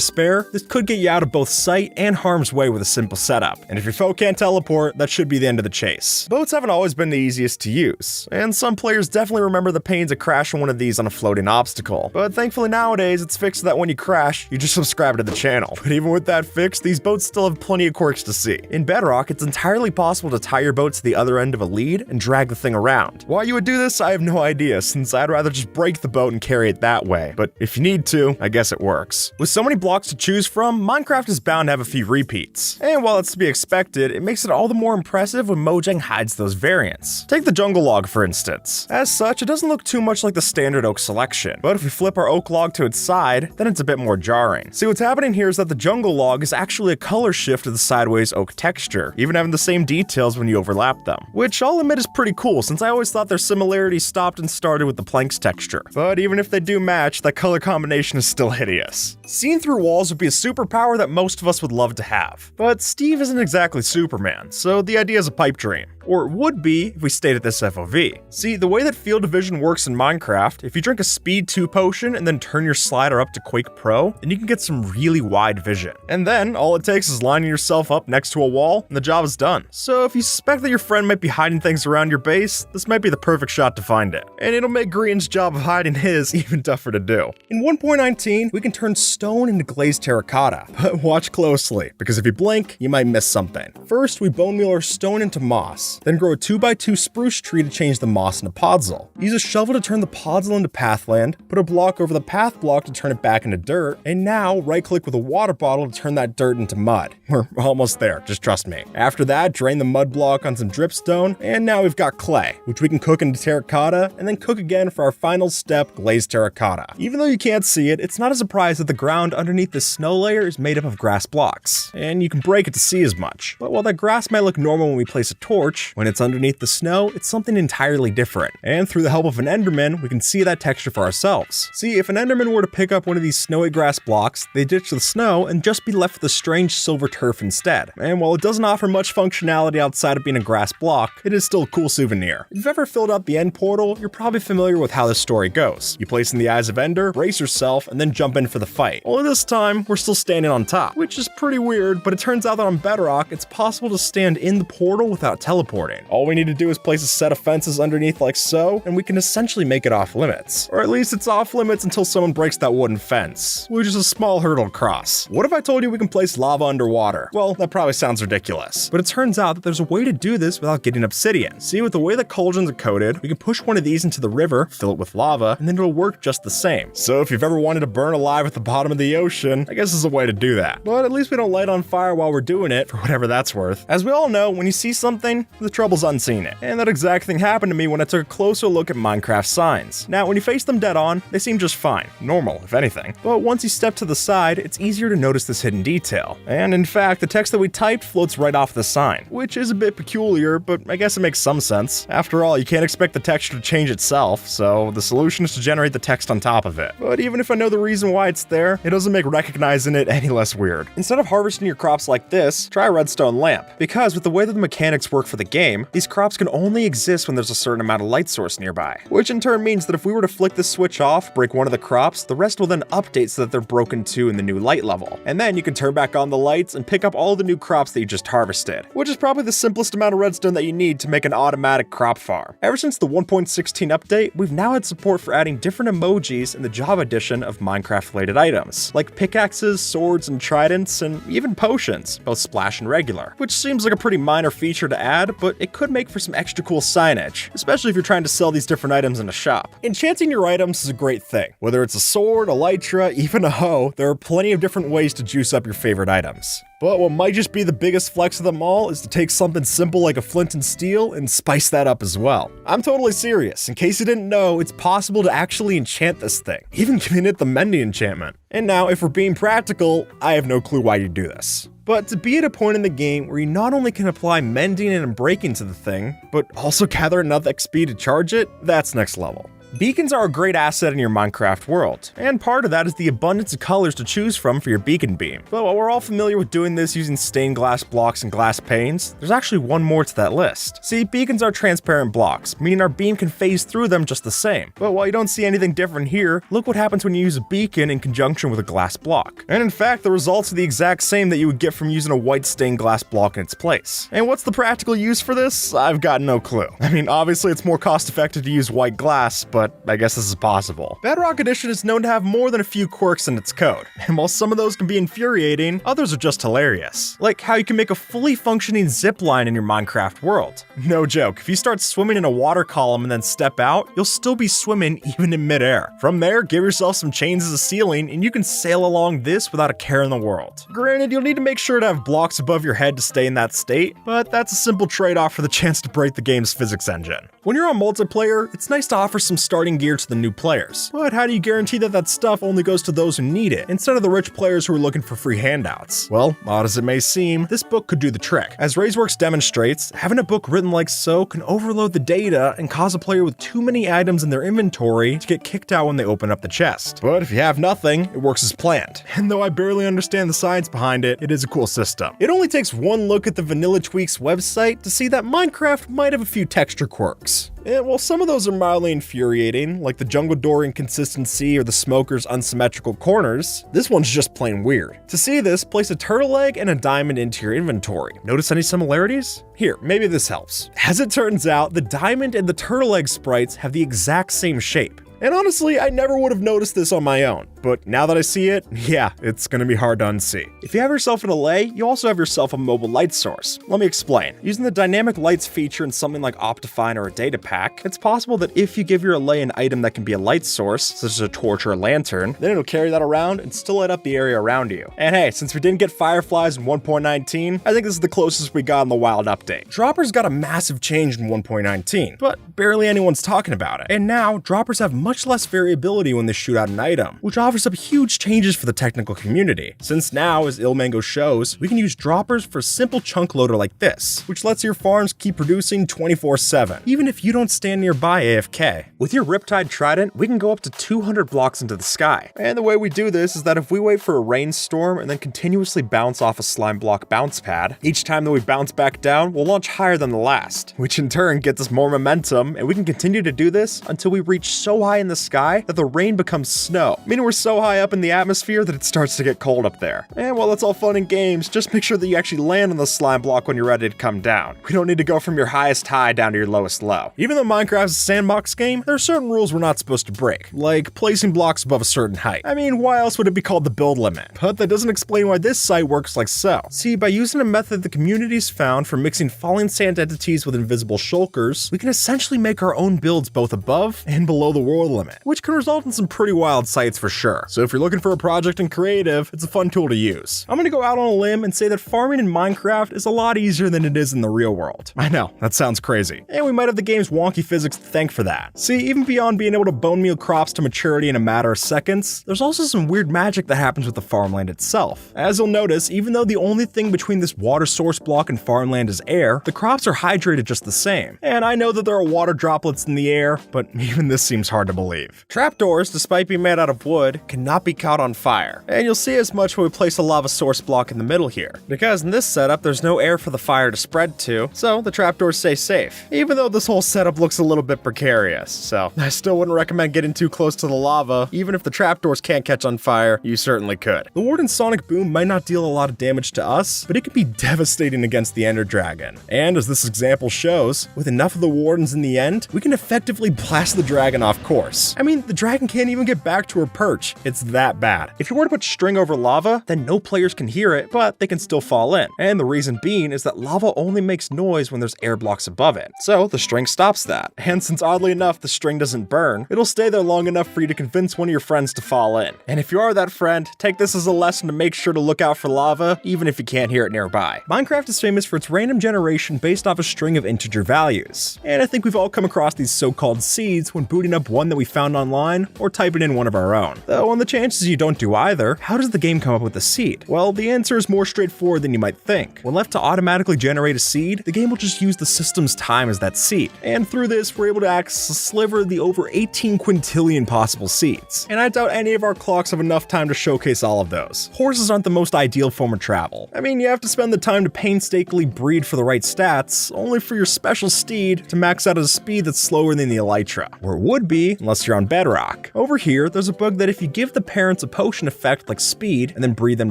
spare, this could get you out of both sight and harm's way with a simple setup. And if your foe can't teleport, that should be the end of the chase. Boats haven't always been the easiest to use, and some players definitely remember the pains of crashing one of these on a floating obstacle. But thankfully nowadays, it's fixed so that when you crash, you just subscribe to the channel. But even with that fixed, these boats still have plenty of quirks to see. In Bedrock, it's entirely possible to tie your boat to the other end of a lead and drag the thing around. Why you would do this, I have no idea, since I'd rather just break the boat and carry it that way. But if you need to, I guess it works. With so many blocks to choose from, Minecraft is bound to have a few repeats. And while it's to be expected, it makes it all the more impressive when Mojang hides those variants. Take the jungle log for instance. As such, it doesn't look too much like the standard oak selection, but if we flip our oak log to its side, then it's a bit more jarring. See, what's happening here is that the jungle log is actually a color shift of the sideways oak texture, even having the same details when you overlap them. Which I'll admit is pretty cool, since I always thought their similarities stopped and started with the planks texture. But even if they do match, that color combination is still hideous. Seeing through walls would be a superpower that most of us would love to have. But Steve isn't exactly Superman, so the idea is a pipe dream. or it would be if we stayed at this FOV. See, the way that field of vision works in Minecraft, if you drink a Speed 2 potion and then turn your slider up to Quake Pro, then you can get some really wide vision. And then, all it takes is lining yourself up next to a wall, and the job is done. So if you suspect that your friend might be hiding things around your base, this might be the perfect shot to find it. And it'll make Green's job of hiding his even tougher to do. In 1.19, we can turn stone into glazed terracotta, but watch closely, because if you blink, you might miss something. First, we bone meal our stone into moss, then grow a 2x2 spruce tree to change the moss into podzol. Use a shovel to turn the podzol into pathland, put a block over the path block to turn it back into dirt, and now right-click with a water bottle to turn that dirt into mud. We're almost there, just trust me. After that, drain the mud block on some dripstone, and now we've got clay, which we can cook into terracotta, and then cook again for our final step, glazed terracotta. Even though you can't see it, it's not a surprise that the ground underneath this snow layer is made up of grass blocks, and you can break it to see as much. But while that grass might look normal when we place a torch, when it's underneath the snow, it's something entirely different. And through the help of an Enderman, we can see that texture for ourselves. See, if an Enderman were to pick up one of these snowy grass blocks, they'd ditch the snow and just be left with a strange silver turf instead. And while it doesn't offer much functionality outside of being a grass block, it is still a cool souvenir. If you've ever filled up the end portal, you're probably familiar with how this story goes. You place in the Eyes of Ender, brace yourself, and then jump in for the fight. Only this time, we're still standing on top, which is pretty weird, but it turns out that on Bedrock, it's possible to stand in the portal without teleporting. All we need to do is place a set of fences underneath like so, and we can essentially make it off limits. Or at least it's off limits until someone breaks that wooden fence, which is a small hurdle to cross. What if I told you we can place lava underwater? Well, that probably sounds ridiculous, but it turns out that there's a way to do this without getting obsidian. See, with the way that cauldrons are coated, we can push one of these into the river, fill it with lava, and then it'll work just the same. So if you've ever wanted to burn alive at the bottom of the ocean, I guess there's a way to do that. But at least we don't light on fire while we're doing it, for whatever that's worth. As we all know, when you see something, the trouble's unseen it. And that exact thing happened to me when I took a closer look at Minecraft signs. Now, when you face them dead on, they seem just fine. Normal, if anything. But once you step to the side, it's easier to notice this hidden detail. And in fact, the text that we typed floats right off the sign, which is a bit peculiar, but I guess it makes some sense. After all, you can't expect the texture to change itself, so the solution is to generate the text on top of it. But even if I know the reason why it's there, it doesn't make recognizing it any less weird. Instead of harvesting your crops like this, try a redstone lamp. Because with the way that the mechanics work for the game, these crops can only exist when there's a certain amount of light source nearby. Which in turn means that if we were to flick this switch off, break one of the crops, the rest will then update so that they're broken too in the new light level. And then you can turn back on the lights and pick up all the new crops that you just harvested, which is probably the simplest amount of redstone that you need to make an automatic crop farm. Ever since the 1.16 update, we've now had support for adding different emojis in the Java edition of Minecraft-related items, like pickaxes, swords, and tridents, and even potions, both splash and regular, which seems like a pretty minor feature to add, but it could make for some extra cool signage, especially if you're trying to sell these different items in a shop. Enchanting your items is a great thing. Whether it's a sword, a elytra, even a hoe, there are plenty of different ways to juice up your favorite items. But what might just be the biggest flex of them all is to take something simple like a flint and steel and spice that up as well. I'm totally serious. In case you didn't know, it's possible to actually enchant this thing, even giving it the mending enchantment. And now, if we're being practical, I have no clue why you do this. But to be at a point in the game where you not only can apply mending and breaking to the thing, but also gather enough XP to charge it, that's next level. Beacons are a great asset in your Minecraft world, and part of that is the abundance of colors to choose from for your beacon beam. But while we're all familiar with doing this using stained glass blocks and glass panes, there's actually one more to that list. See, beacons are transparent blocks, meaning our beam can phase through them just the same. But while you don't see anything different here, look what happens when you use a beacon in conjunction with a glass block. And in fact, the results are the exact same that you would get from using a white stained glass block in its place. And what's the practical use for this? I've got no clue. I mean, obviously it's more cost effective to use white glass, but I guess this is possible. Bedrock Edition is known to have more than a few quirks in its code, and while some of those can be infuriating, others are just hilarious. Like how you can make a fully functioning zip line in your Minecraft world. No joke, if you start swimming in a water column and then step out, you'll still be swimming even in midair. From there, give yourself some chains as a ceiling, and you can sail along this without a care in the world. Granted, you'll need to make sure to have blocks above your head to stay in that state, but that's a simple trade-off for the chance to break the game's physics engine. When you're on multiplayer, it's nice to offer some starting gear to the new players. But how do you guarantee that that stuff only goes to those who need it, instead of the rich players who are looking for free handouts? Well, odd as it may seem, this book could do the trick. As RaiseWorks demonstrates, having a book written like so can overload the data and cause a player with too many items in their inventory to get kicked out when they open up the chest. But if you have nothing, it works as planned. And though I barely understand the science behind it, it is a cool system. It only takes one look at the Vanilla Tweaks website to see that Minecraft might have a few texture quirks. And while some of those are mildly infuriating, like the jungle door inconsistency or the smoker's unsymmetrical corners, this one's just plain weird. To see this, place a turtle egg and a diamond into your inventory. Notice any similarities? Here, maybe this helps. As it turns out, the diamond and the turtle egg sprites have the exact same shape. And honestly, I never would have noticed this on my own, but now that I see it, yeah, it's gonna be hard to unsee. If you have yourself an allay, you also have yourself a mobile light source. Let me explain. Using the dynamic lights feature in something like Optifine or a data pack, it's possible that if you give your allay an item that can be a light source, such as a torch or a lantern, then it'll carry that around and still light up the area around you. And hey, since we didn't get fireflies in 1.19, I think this is the closest we got in the wild update. Droppers got a massive change in 1.19, but barely anyone's talking about it. And now, droppers have much less variability when they shoot out an item, which offers up huge changes for the technical community. Since now, as Ilmango shows, we can use droppers for a simple chunk loader like this, which lets your farms keep producing 24/7, even if you don't stand nearby AFK. With your Riptide Trident, we can go up to 200 blocks into the sky. And the way we do this is that if we wait for a rainstorm and then continuously bounce off a slime block bounce pad, each time that we bounce back down, we'll launch higher than the last, which in turn gets us more momentum, and we can continue to do this until we reach so high in the sky that the rain becomes snow, meaning we're so high up in the atmosphere that it starts to get cold up there. And while that's all fun and games, just make sure that you actually land on the slime block when you're ready to come down. We don't need to go from your highest high down to your lowest low. Even though Minecraft's a sandbox game, there are certain rules we're not supposed to break, like placing blocks above a certain height. I mean, why else would it be called the build limit? But that doesn't explain why this site works like so. See, by using a method the community's found for mixing falling sand entities with invisible shulkers, we can essentially make our own builds both above and below the world limit, which can result in some pretty wild sights for sure. So if you're looking for a project in creative, it's a fun tool to use. I'm gonna go out on a limb and say that farming in Minecraft is a lot easier than it is in the real world. I know, that sounds crazy. And we might have the game's wonky physics to thank for that. See, even beyond being able to bone meal crops to maturity in a matter of seconds, there's also some weird magic that happens with the farmland itself. As you'll notice, even though the only thing between this water source block and farmland is air, the crops are hydrated just the same. And I know that there are water droplets in the air, but even this seems hard to believe. Trapdoors, despite being made out of wood, cannot be caught on fire. And you'll see as much when we place a lava source block in the middle here. Because in this setup, there's no air for the fire to spread to, so the trapdoors stay safe. Even though this whole setup looks a little bit precarious, so I still wouldn't recommend getting too close to the lava. Even if the trapdoors can't catch on fire, you certainly could. The Warden's Sonic Boom might not deal a lot of damage to us, but it can be devastating against the Ender Dragon. And as this example shows, with enough of the Wardens in the end, we can effectively blast the dragon off course. I mean, the dragon can't even get back to her perch. It's that bad. If you were to put string over lava, then no players can hear it, but they can still fall in. And the reason being is that lava only makes noise when there's air blocks above it. So the string stops that. And since oddly enough, the string doesn't burn, it'll stay there long enough for you to convince one of your friends to fall in. And if you are that friend, take this as a lesson to make sure to look out for lava, even if you can't hear it nearby. Minecraft is famous for its random generation based off a string of integer values. And I think we've all come across these so-called seeds when booting up one that we found online or typing in one of our own. Though on the chances you don't do either, how does the game come up with a seed? Well, the answer is more straightforward than you might think. When left to automatically generate a seed, the game will just use the system's time as that seed. And through this, we're able to access a sliver of the over 18 quintillion possible seeds. And I doubt any of our clocks have enough time to showcase all of those. Horses aren't the most ideal form of travel. I mean, you have to spend the time to painstakingly breed for the right stats, only for your special steed to max out at a speed that's slower than the Elytra, or it would be, unless you're on Bedrock. Over here, there's a bug that if you give the parents a potion effect like speed and then breed them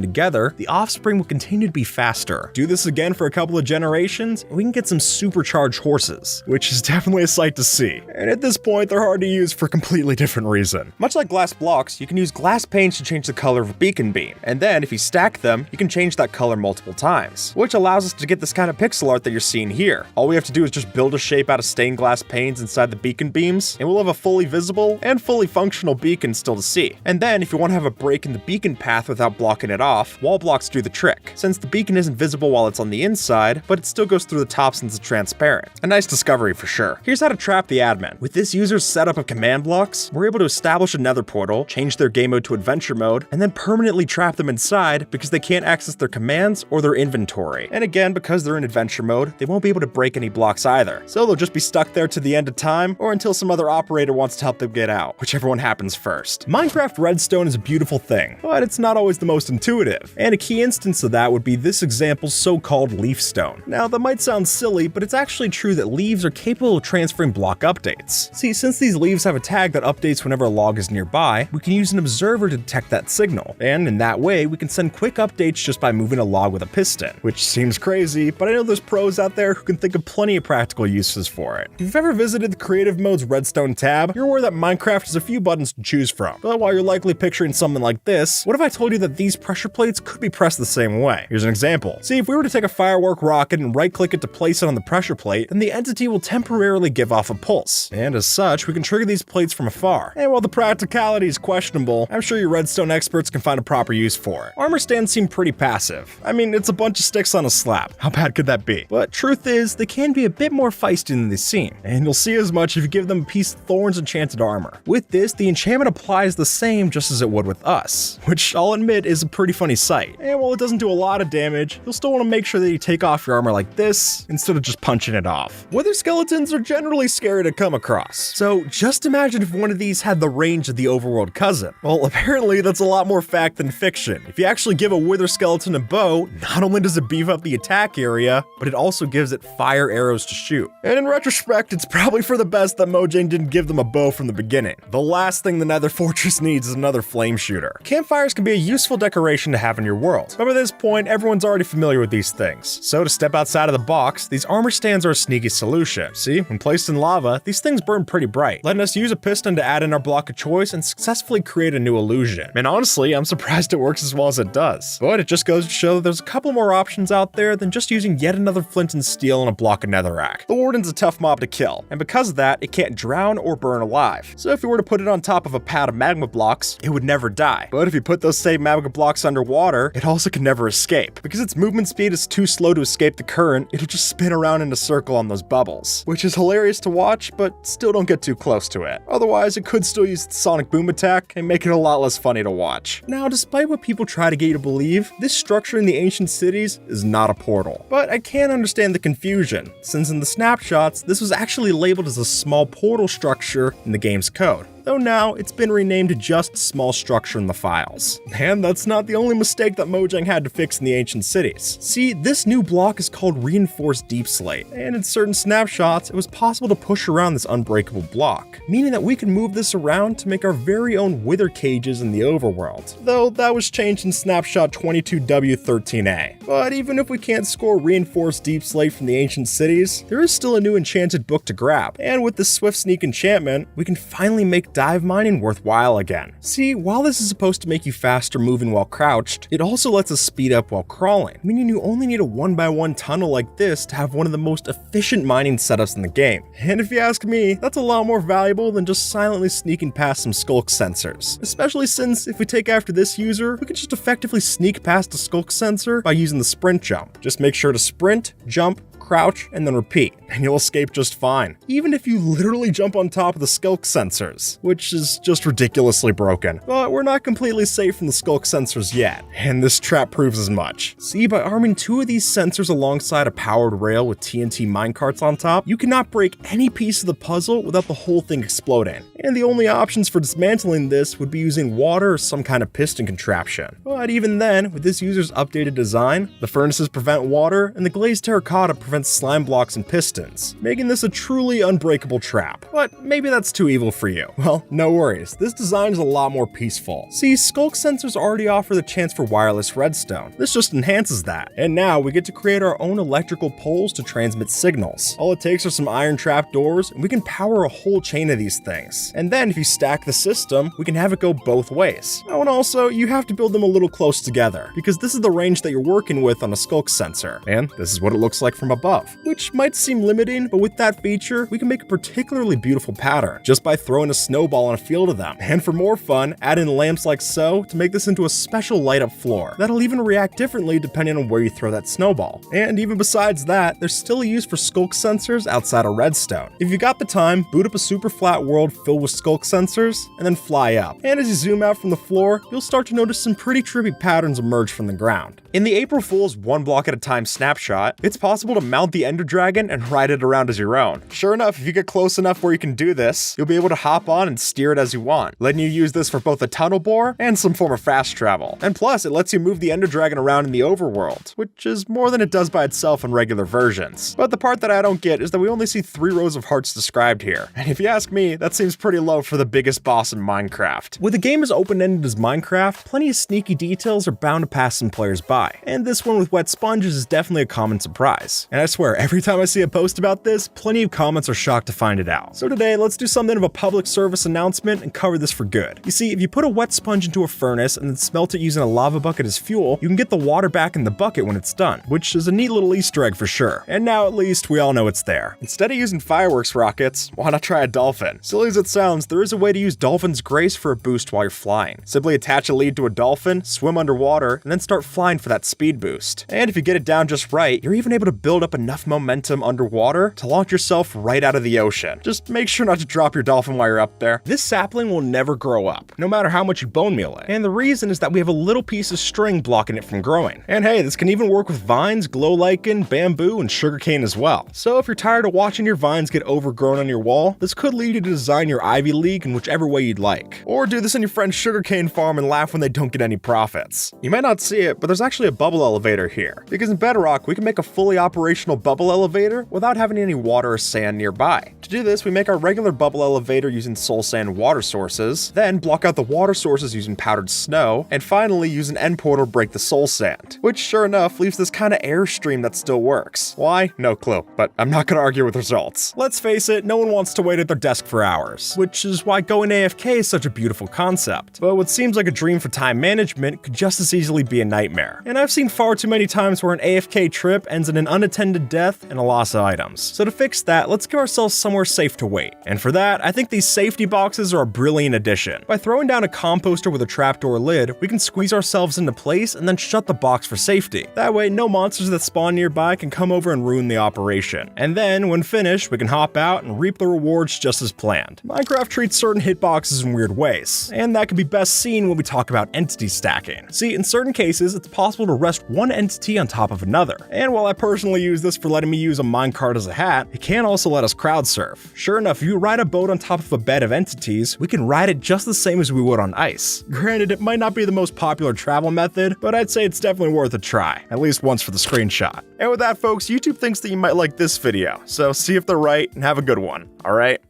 together, the offspring will continue to be faster. Do this again for a couple of generations, and we can get some supercharged horses, which is definitely a sight to see. And at this point, they're hard to use for a completely different reason. Much like glass blocks, you can use glass panes to change the color of a beacon beam, and then if you stack them, you can change that color multiple times, which allows us to get this kind of pixel art that you're seeing here. All we have to do is just build a shape out of stained glass panes inside the beacon beams, and we'll have a fully visible invisible, and fully functional beacons still to see. And then, if you want to have a break in the beacon path without blocking it off, wall blocks do the trick, since the beacon isn't visible while it's on the inside, but it still goes through the top since it's transparent. A nice discovery for sure. Here's how to trap the admin. With this user's setup of command blocks, we're able to establish a nether portal, change their game mode to adventure mode, and then permanently trap them inside because they can't access their commands or their inventory. And again, because they're in adventure mode, they won't be able to break any blocks either. So they'll just be stuck there to the end of time, or until some other operator wants to help them get out, whichever one happens first. Minecraft Redstone is a beautiful thing, but it's not always the most intuitive. And a key instance of that would be this example's so-called leaf stone. Now, that might sound silly, but it's actually true that leaves are capable of transferring block updates. See, since these leaves have a tag that updates whenever a log is nearby, we can use an observer to detect that signal. And in that way, we can send quick updates just by moving a log with a piston. Which seems crazy, but I know there's pros out there who can think of plenty of practical uses for it. If you've ever visited the Creative Mode's Redstone tab, you're aware that Minecraft has a few buttons to choose from. But while you're likely picturing something like this, what if I told you that these pressure plates could be pressed the same way? Here's an example. See, if we were to take a firework rocket and right-click it to place it on the pressure plate, then the entity will temporarily give off a pulse. And as such, we can trigger these plates from afar. And while the practicality is questionable, I'm sure your redstone experts can find a proper use for it. Armor stands seem pretty passive. I mean, it's a bunch of sticks on a slab. How bad could that be? But truth is, they can be a bit more feisty than they seem. And you'll see as much if you give them a piece of Thorn's enchanted armor. With this, the enchantment applies the same just as it would with us, which I'll admit is a pretty funny sight. And while it doesn't do a lot of damage, you'll still want to make sure that you take off your armor like this instead of just punching it off. Wither skeletons are generally scary to come across. So just imagine if one of these had the range of the overworld cousin. Well, apparently that's a lot more fact than fiction. If you actually give a wither skeleton a bow, not only does it beef up the attack area, but it also gives it fire arrows to shoot. And in retrospect, it's probably for the best that Mojang didn't give them a bow from the beginning. The last thing the Nether Fortress needs is another flame shooter. Campfires can be a useful decoration to have in your world, but by this point, everyone's already familiar with these things. So to step outside of the box, these armor stands are a sneaky solution. See, when placed in lava, these things burn pretty bright, letting us use a piston to add in our block of choice and successfully create a new illusion. And honestly, I'm surprised it works as well as it does. But it just goes to show that there's a couple more options out there than just using yet another flint and steel and a block of netherrack. The Warden's a tough mob to kill, and because of that, it can't drown or burn alive. So if you were to put it on top of a pad of magma blocks, it would never die. But if you put those same magma blocks underwater, it also can never escape. Because its movement speed is too slow to escape the current, it'll just spin around in a circle on those bubbles, which is hilarious to watch, but still don't get too close to it. Otherwise, it could still use its sonic boom attack and make it a lot less funny to watch. Now, despite what people try to get you to believe, this structure in the ancient cities is not a portal. But I can understand the confusion, since in the snapshots, this was actually labeled as a small portal structure in the game's code. Though now, it's been renamed to just small structure in the files. And that's not the only mistake that Mojang had to fix in the ancient cities. See, this new block is called Reinforced Deep Slate, and in certain snapshots, it was possible to push around this unbreakable block, meaning that we can move this around to make our very own wither cages in the overworld. Though that was changed in snapshot 22W13A. But even if we can't score Reinforced Deep Slate from the ancient cities, there is still a new enchanted book to grab, and with the Swift Sneak enchantment, we can finally make dive mining worthwhile again. See, while this is supposed to make you faster moving while crouched, it also lets us speed up while crawling, meaning you only need a 1x1 tunnel like this to have one of the most efficient mining setups in the game. And if you ask me, that's a lot more valuable than just silently sneaking past some skulk sensors. Especially since if we take after this user, we can just effectively sneak past a skulk sensor by using the sprint jump. Just make sure to sprint, jump, crouch, and then repeat, and you'll escape just fine. Even if you literally jump on top of the skulk sensors, which is just ridiculously broken. But we're not completely safe from the skulk sensors yet, and this trap proves as much. See, by arming 2 of these sensors alongside a powered rail with TNT minecarts on top, you cannot break any piece of the puzzle without the whole thing exploding. And the only options for dismantling this would be using water or some kind of piston contraption. But even then, with this user's updated design, the furnaces prevent water, and the glazed terracotta prevents slime blocks and pistons, making this a truly unbreakable trap. But maybe that's too evil for you. Well, no worries, this design is a lot more peaceful. See, skulk sensors already offer the chance for wireless redstone. This just enhances that. And now we get to create our own electrical poles to transmit signals. All it takes are some iron trap doors, and we can power a whole chain of these things. And then if you stack the system, we can have it go both ways. Oh, and also, you have to build them a little close together, because this is the range that you're working with on a skulk sensor. And this is what it looks like from above. above, which might seem limiting, but with that feature, we can make a particularly beautiful pattern just by throwing a snowball on a field of them. And for more fun, add in lamps like so to make this into a special light up floor that'll even react differently depending on where you throw that snowball. And even besides that, there's still a use for skulk sensors outside of Redstone. If you got the time, boot up a super flat world filled with skulk sensors and then fly up. And as you zoom out from the floor, you'll start to notice some pretty trippy patterns emerge from the ground. In the April Fool's one block at a time snapshot, it's possible to mount the Ender Dragon and ride it around as your own. Sure enough, if you get close enough where you can do this, you'll be able to hop on and steer it as you want, letting you use this for both a tunnel bore and some form of fast travel. And plus, it lets you move the Ender Dragon around in the overworld, which is more than it does by itself in regular versions. But the part that I don't get is that we only see 3 rows of hearts described here. And if you ask me, that seems pretty low for the biggest boss in Minecraft. With a game as open-ended as Minecraft, plenty of sneaky details are bound to pass some players by. And this one with wet sponges is definitely a common surprise. And I swear, every time I see a post about this, plenty of comments are shocked to find it out. So today, let's do something of a public service announcement and cover this for good. You see, if you put a wet sponge into a furnace and then smelt it using a lava bucket as fuel, you can get the water back in the bucket when it's done, which is a neat little Easter egg for sure. And now at least we all know it's there. Instead of using fireworks rockets, why not try a dolphin? Silly as it sounds, there is a way to use Dolphin's Grace for a boost while you're flying. Simply attach a lead to a dolphin, swim underwater, and then start flying for that speed boost. And if you get it down just right, you're even able to build up enough momentum underwater to launch yourself right out of the ocean. Just make sure not to drop your dolphin while you're up there. This sapling will never grow up, no matter how much you bone meal it. And the reason is that we have a little piece of string blocking it from growing. And hey, this can even work with vines, glow lichen, bamboo, and sugarcane as well. So if you're tired of watching your vines get overgrown on your wall, this could lead you to design your Ivy League in whichever way you'd like. Or do this on your friend's sugarcane farm and laugh when they don't get any profits. You might not see it, but there's actually a bubble elevator here. Because in Bedrock, we can make a fully operational bubble elevator without having any water or sand nearby. To do this, we make our regular bubble elevator using soul sand water sources, then block out the water sources using powdered snow, and finally use an end portal to break the soul sand, which sure enough leaves this kind of airstream that still works. Why? No clue, but I'm not gonna argue with results. Let's face it, no one wants to wait at their desk for hours, which is why going AFK is such a beautiful concept. But what seems like a dream for time management could just as easily be a nightmare. And I've seen far too many times where an AFK trip ends in an unattended death and a loss of items. So to fix that, let's give ourselves somewhere safe to wait. And for that, I think these safety boxes are a brilliant addition. By throwing down a composter with a trapdoor lid, we can squeeze ourselves into place and then shut the box for safety. That way, no monsters that spawn nearby can come over and ruin the operation. And then, when finished, we can hop out and reap the rewards just as planned. Minecraft treats certain hitboxes in weird ways, and that can be best seen when we talk about entity stacking. See, in certain cases, it's possible to rest one entity on top of another. And while I personally use this for letting me use a minecart as a hat, it can also let us crowd surf. Sure enough, if you ride a boat on top of a bed of entities, we can ride it just the same as we would on ice. Granted, it might not be the most popular travel method, but I'd say it's definitely worth a try, at least once for the screenshot. And with that, folks, YouTube thinks that you might like this video, so see if they're right and have a good one, alright?